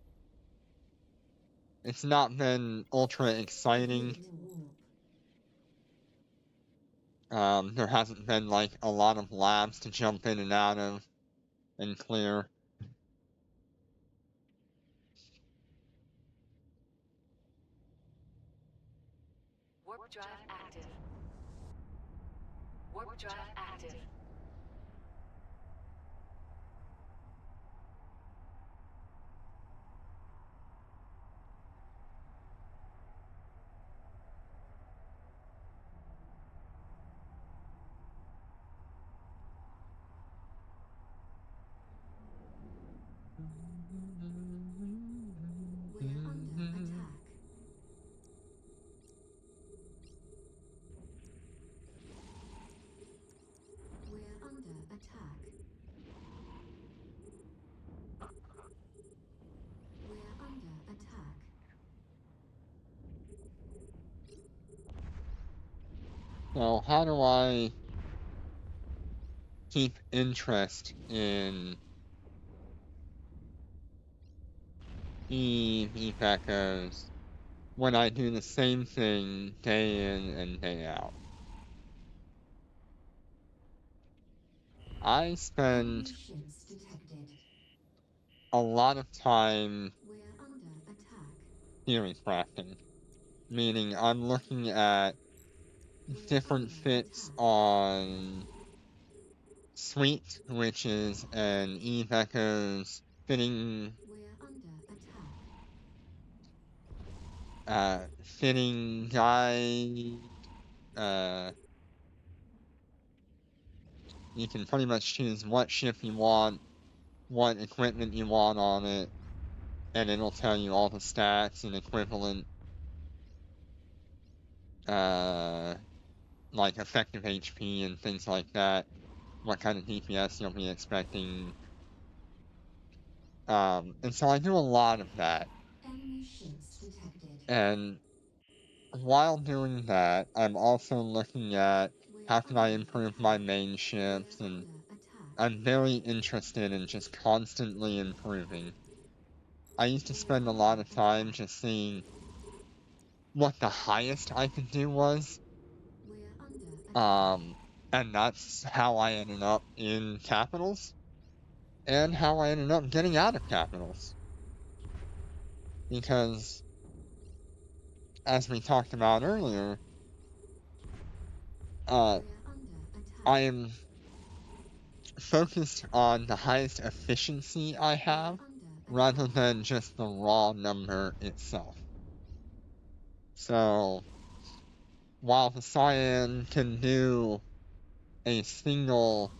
It's not been ultra exciting. There hasn't been like a lot of labs to jump in and out of and clear. Warp drive active. Warp drive active. We're under attack. We're under attack. We're under attack. So how do I keep interest in Eve echoes when I do the same thing day in and day out? I Enemy spend ships detected. a lot of time We're under attack. theory crafting, meaning I'm looking at We're different under fits attack. on Suite, which is an Eve Echoes fitting We're under attack. fitting guide. You can pretty much choose what ship you want, what equipment you want on it, and it'll tell you all the stats and equivalent, like effective HP and things like that, what kind of DPS you'll be expecting. And so I do a lot of that. Enemy ships detected. And while doing that, I'm also looking at how can I improve my main ships, We're and under attack. I'm very interested in just constantly improving. I used to spend a lot of time just seeing what the highest I could do was, We're under attack. and that's how I ended up in capitals, and how I ended up getting out of capitals. Because, as we talked about earlier, We're under attack. I am focused on the highest efficiency I have, rather than just the raw number itself. So, while the Cyan can do a single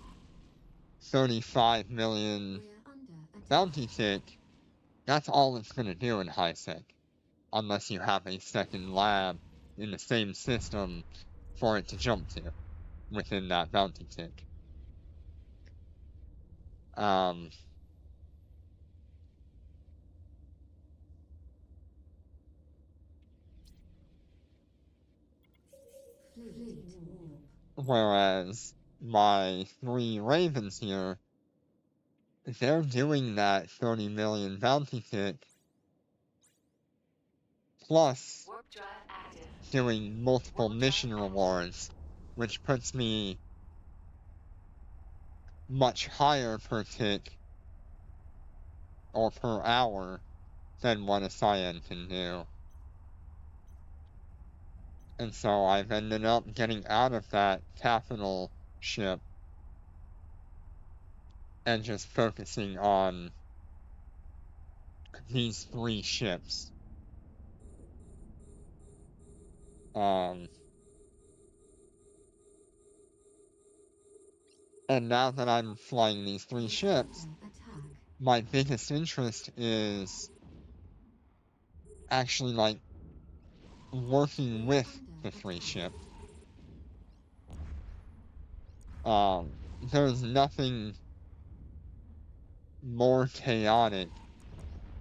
35 million We're under attack. bounty tick, that's all it's going to do in high sec, unless you have a second lab in the same system for it to jump to within that bounty tick. Fleet. Whereas my 3 Ravens here, they're doing that 30 million bounty tick, plus Warp drive active. doing multiple mission rewards, which puts me much higher per tick or per hour than what a Cyan can do. And so I've ended up getting out of that capital ship and just focusing on these 3 ships. And now that I'm flying these 3 ships, my biggest interest is actually like working with the 3 ships. There's nothing more chaotic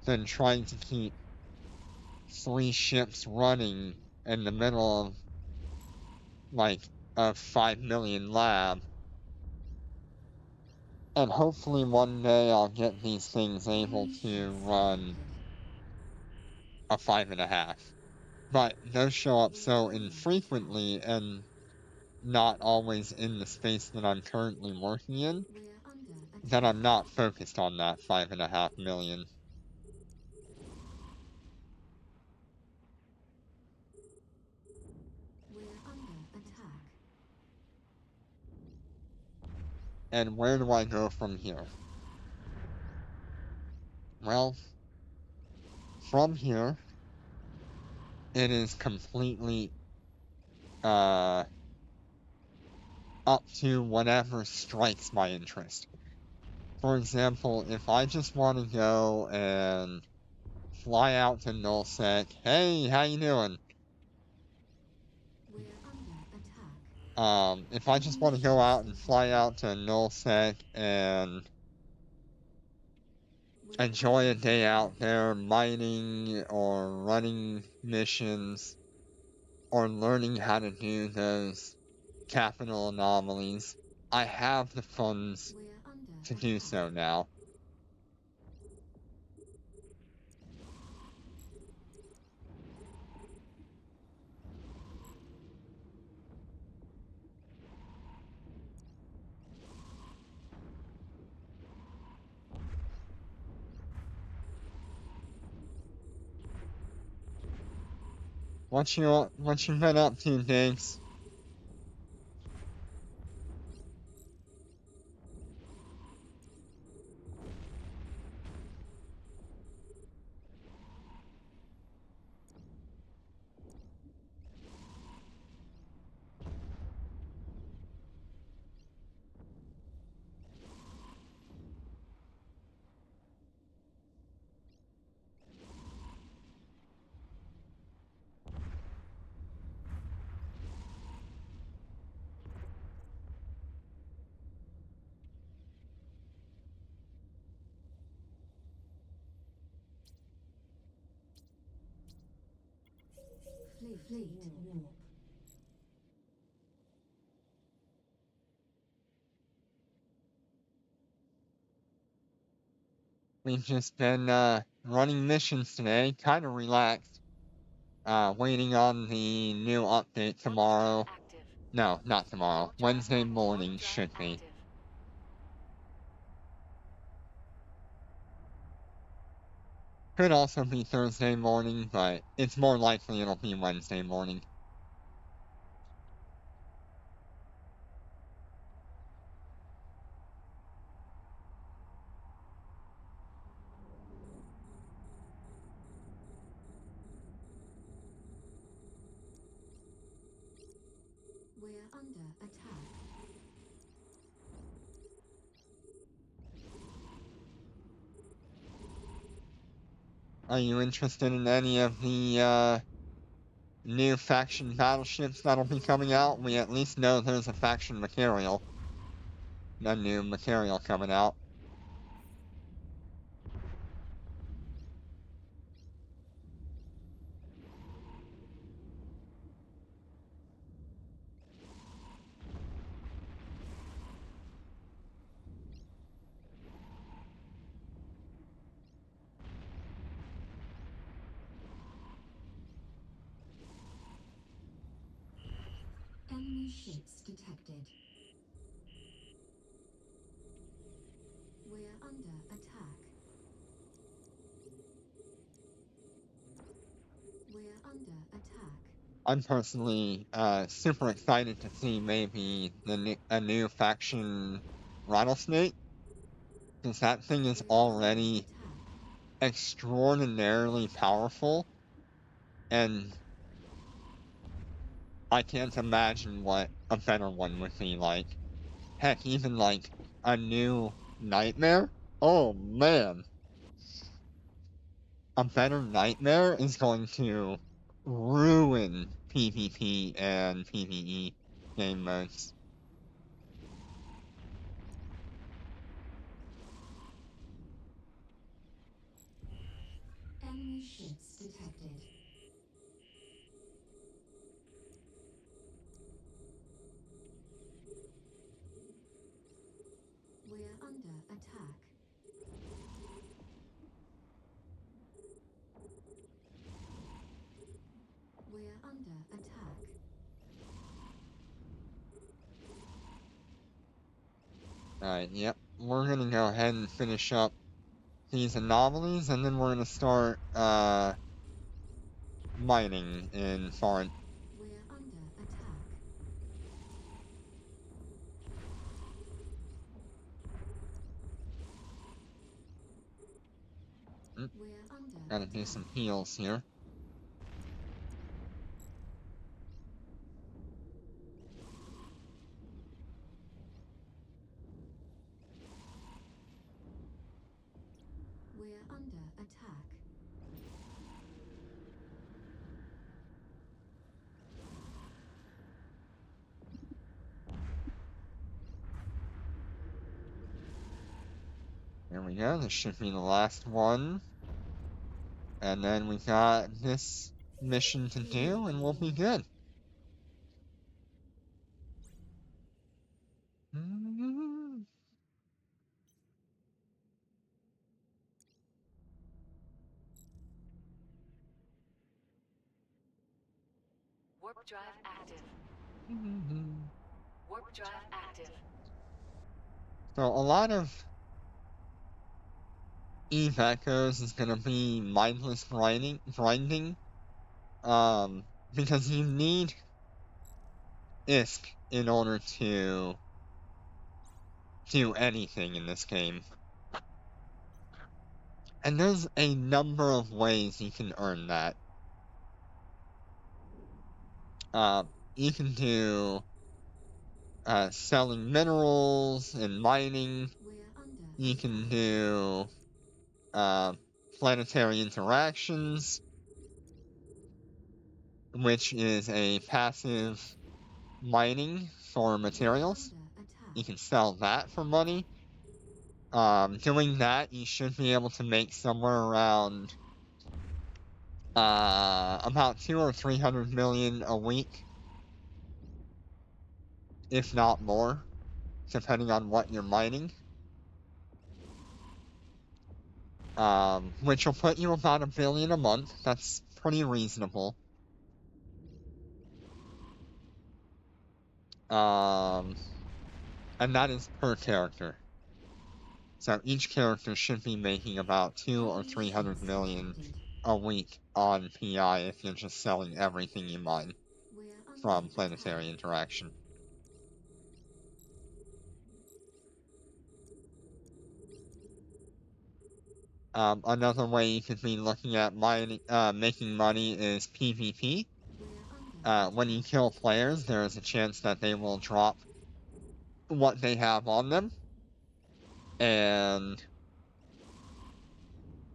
than trying to keep 3 ships running in the middle of like a 5 million lab And hopefully one day I'll get these things able Enemy to ships run detected. a 5.5. But those show up We are so under infrequently and not always in the space that I'm currently working in We are under that attack. I'm not focused on that 5.5 million. We are under attack. And where do I go from here? Well, from here, it is completely up to whatever strikes my interest. For example, if I just want to go and fly out to Nullsec, hey, how you doing? We are under attack. If I just want to go out and fly out to Nullsec and We are enjoy a under day out attack. there mining or running missions or learning how to do those capital anomalies, I have the funds We are under to do attack. so now. What you been up to, Diggs? Fleet warp. We've just been running missions today, kind of relaxed, waiting on the new update tomorrow. Active. No, not tomorrow. Warp drive Wednesday active. morning Warp drive should be. active. Could also be Thursday morning, but it's more likely it'll be Wednesday morning. We are under attack. Are you interested in any of the new faction battleships that'll be coming out? We at least know there's a faction material. A new material coming out. Enemy ships detected. We are under attack. We are under attack. I'm personally super excited to see maybe a new faction rattlesnake, because that thing is We are under already attack. extraordinarily powerful, and I can't imagine what a better one would be like. Heck, even like a new nightmare? Oh man, a better nightmare is going to ruin PvP and PvE game modes. Enemy ships detected. We are under attack. We're under attack. Alright, yep. We're gonna go ahead and finish up these anomalies, and then we're gonna start, mining in foreign. We're under attack. We're under Gotta do attack. some heals here. We're under attack. There we go, this should be the last one. And then we got this mission to do, and we'll be good. Warp drive active. Warp drive active. So a lot of Eve Echoes is gonna be mindless grinding, because you need ISK in order to do anything in this game. And there's a number of ways you can earn that. You can do selling minerals and mining. We're under You can attack. do planetary interactions, which is a passive mining for materials. Under attack. You can sell that for money. Doing that, you should be able to make somewhere around about 200 or 300 million a week, if not more, depending on what you're mining. Which will put you about $1 billion a month. That's pretty reasonable. And that is per character. So each character should be making about 200 or 300 million a week on PI if you're just selling everything you mine We're under from attack. planetary interaction. Another way you could be looking at mining, making money is PvP. We're under When you kill players, there is a chance that they will drop what they have on them, and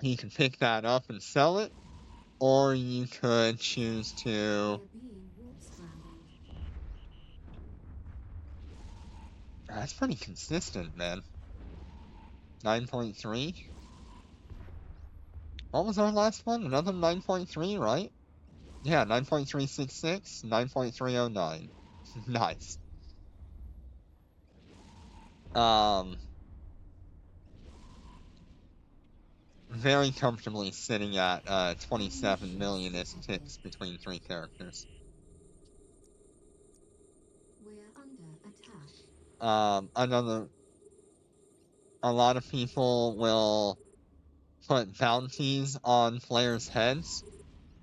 you can pick that up and sell it, or you could choose to. We're being warp scrambled. That's pretty consistent, man. 9.3. What was our last one? Another 9.3, right? Yeah, 9.366, 9.309. Nice. Very comfortably sitting at 27 million ticks between 3 characters. We're under attack. A lot of people will put bounties on players' heads,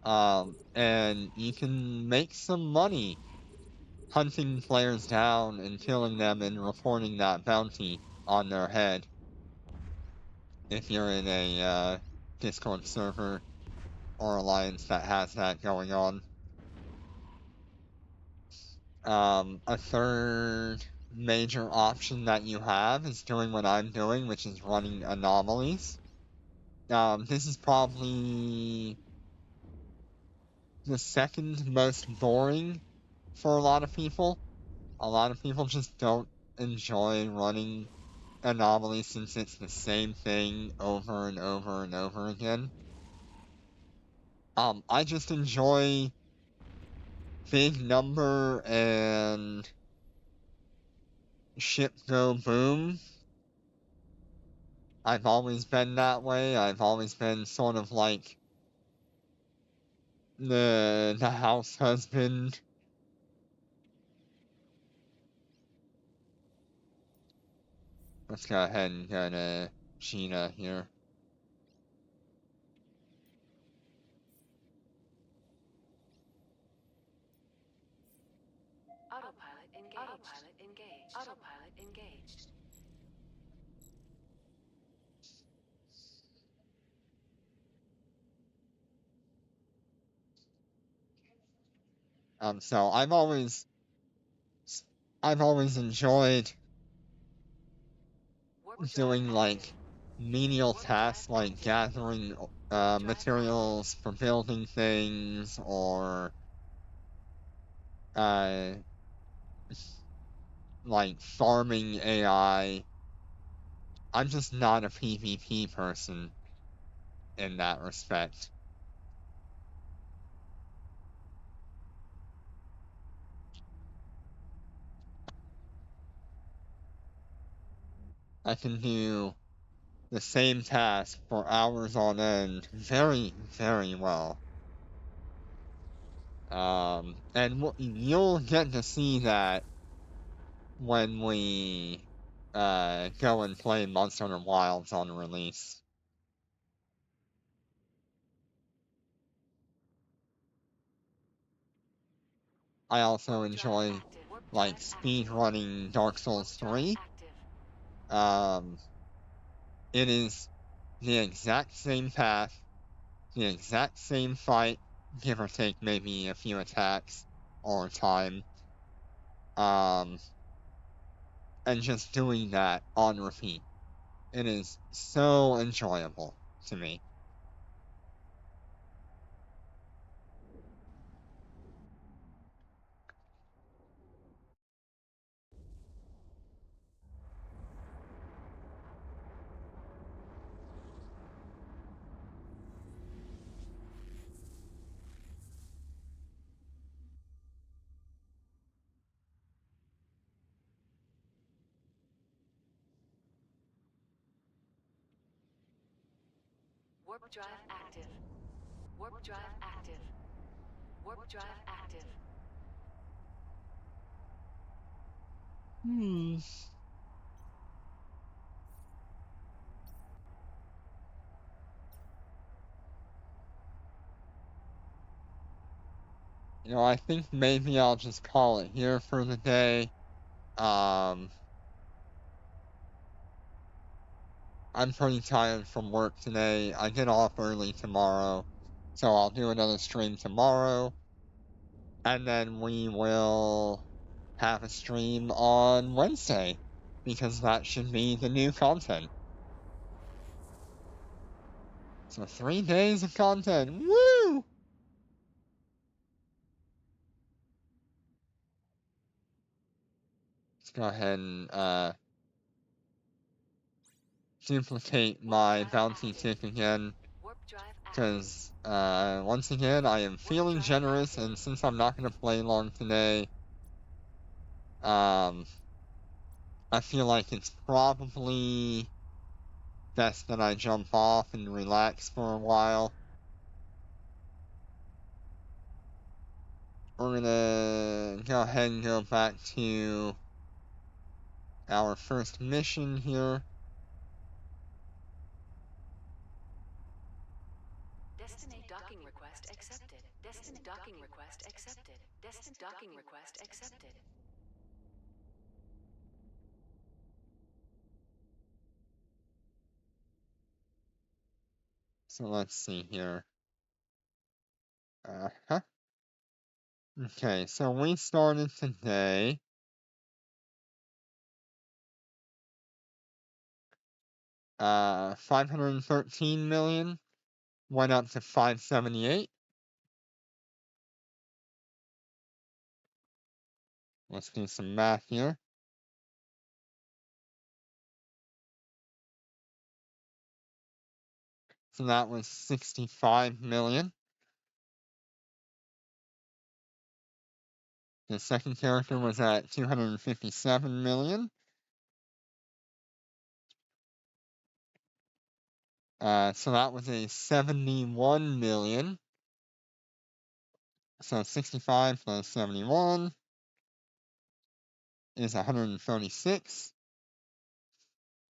and you can make some money hunting players down and killing them and reporting that bounty on their head if you're in a Discord server or alliance that has that going on. A third major option that you have is doing what I'm doing, which is running anomalies. This is probably the second most boring for a lot of people. A lot of people just don't enjoy running anomalies since it's the same thing over and over and over again. I just enjoy big number and ship go boom I've always been that way. I've always been sort of like the house husband. Let's go ahead and go to Gina here. Autopilot engaged. Autopilot engaged. Autopilot engaged. So I've always enjoyed Warp drive doing active. like menial tasks like gathering materials for building things or uh like farming AI. I'm just not a PvP person in that respect. I can do the same task for hours on end very, very well. And you'll get to see that when we go and play Monster Hunter Wilds on release. I also Warp drive enjoy active. Warp like drive speed active. running Dark Souls Warp drive 3. active. Um, it is the exact same path, the exact same fight, give or take maybe a few attacks or time. Um, and just doing that on repeat. It is so enjoyable to me. Warp drive active. Warp drive active. Warp drive active. Hmm. I think maybe I'll just call it here for the day. Um, I'm pretty tired from work today. I get off early tomorrow, so I'll do another stream tomorrow, and then we will have a stream on Wednesday, because that should be the new content. So 3 days of content. Woo! Let's go ahead and duplicate my bounty tick again, Warp drive active. because once again I am feeling generous, and since I'm not gonna play long today, I feel like it's probably best that I jump off and relax for a while. We're gonna go ahead and go back to our first mission here. Destiny docking request accepted. Destiny docking request accepted. Destiny docking request accepted. So let's see here. Uh-huh. Okay, so we started today. 513 million, went up to 578. Let's do some math here. So that was 65 million. The second character was at 257 million. So that was a 71 million. So 65 plus 71 is 136.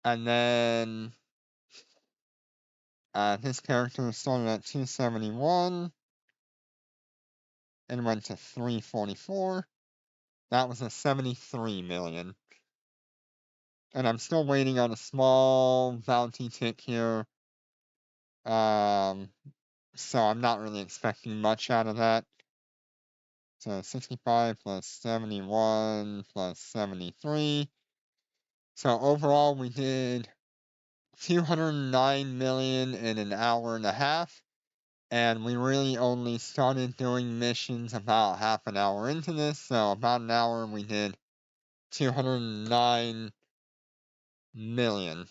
And then his character started at 271 and went to 344. That was a 73 million. And I'm still waiting on a small bounty tick here. So I'm not really expecting much out of that. So 65 plus 71 plus 73. So overall we did 209 million in an hour and a half. And we really only started doing missions about half an hour into this. So about an hour we did 209 million.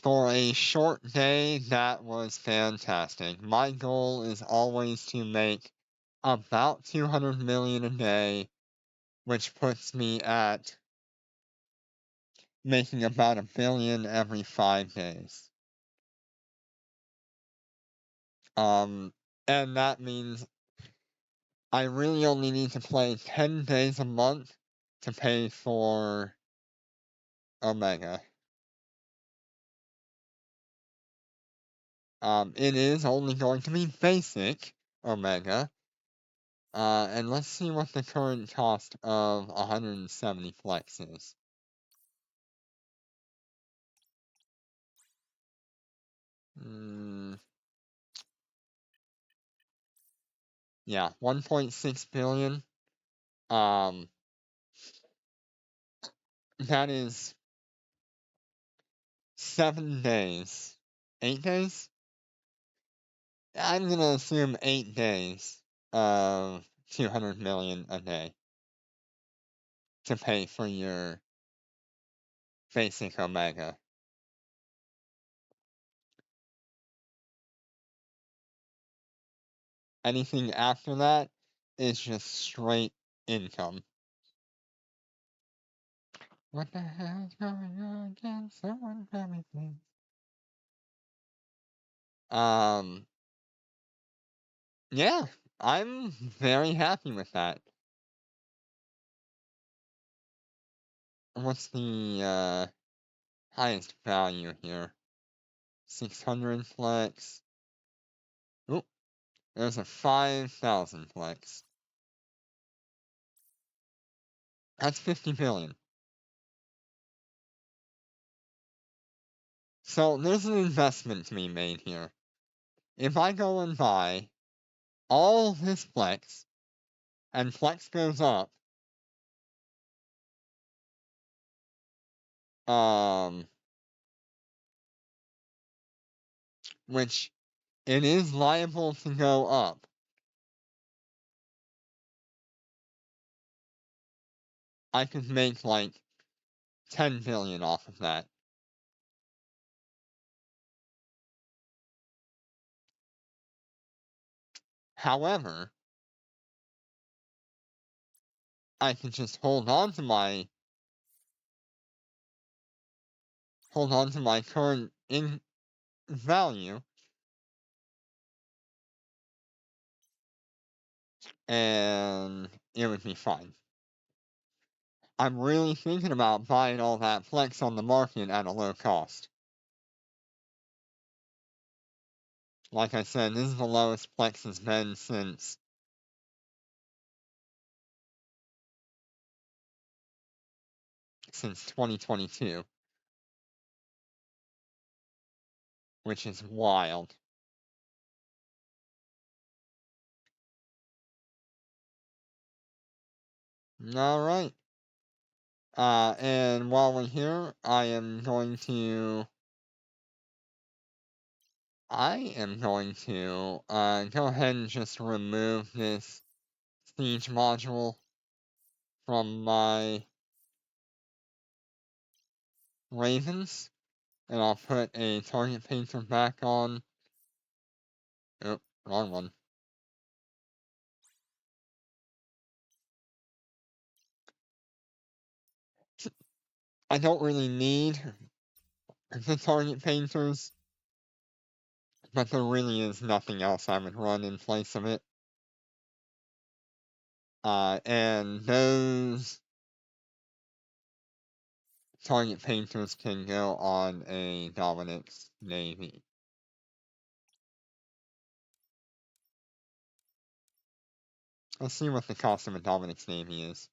For a short day, that was fantastic. My goal is always to make about 200 million a day, which puts me at making about 1 billion every 5 days. And that means I really only need to play 10 days a month to pay for Omega. It is only going to be basic Omega. And let's see what the current cost of 170 flex is. Yeah, 1.6 billion. That is 7 days. 8 days? I'm gonna assume 8 days of 200 million a day to pay for your basic Omega. Anything after that is just straight income. What the hell is going on? Can someone tell me, please? Yeah, I'm very happy with that. What's the highest value here? 600 flex. Oop, there's a 5,000 flex. That's 50 billion. So there's an investment to be made here. If I go and buy all this flex, and flex goes up, which it is liable to go up, I could make like 10 billion off of that. However, I can just hold on to my current in value and it would be fine. I'm really thinking about buying all that flex on the market at a low cost. Like I said, this is the lowest flex has been since 2022, which is wild. All right. And while we're here, I am going to go ahead and just remove this siege module from my ravens, and I'll put a target painter back on. Oh, wrong one. I don't really need the target painters, but there really is nothing else I would run in place of it. And those target painters can go on a Dominance Navy. Let's see what the cost of a Dominance Navy is.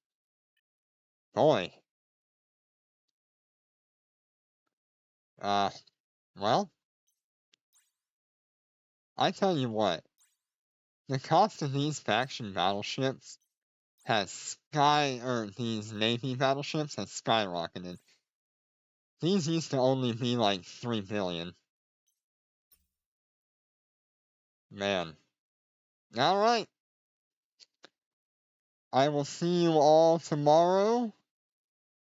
Boy. Well, I tell you what, the cost of these faction battleships these Navy battleships has skyrocketed. These used to only be like 3 billion. Man. Alright. I will see you all tomorrow.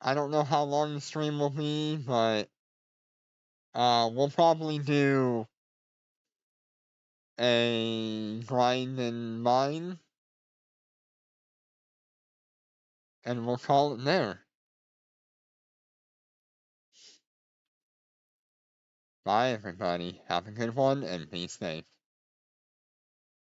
I don't know how long the stream will be, but we'll probably do a grind and mine, and we'll call it there. Bye, everybody. Have a good one, and be safe.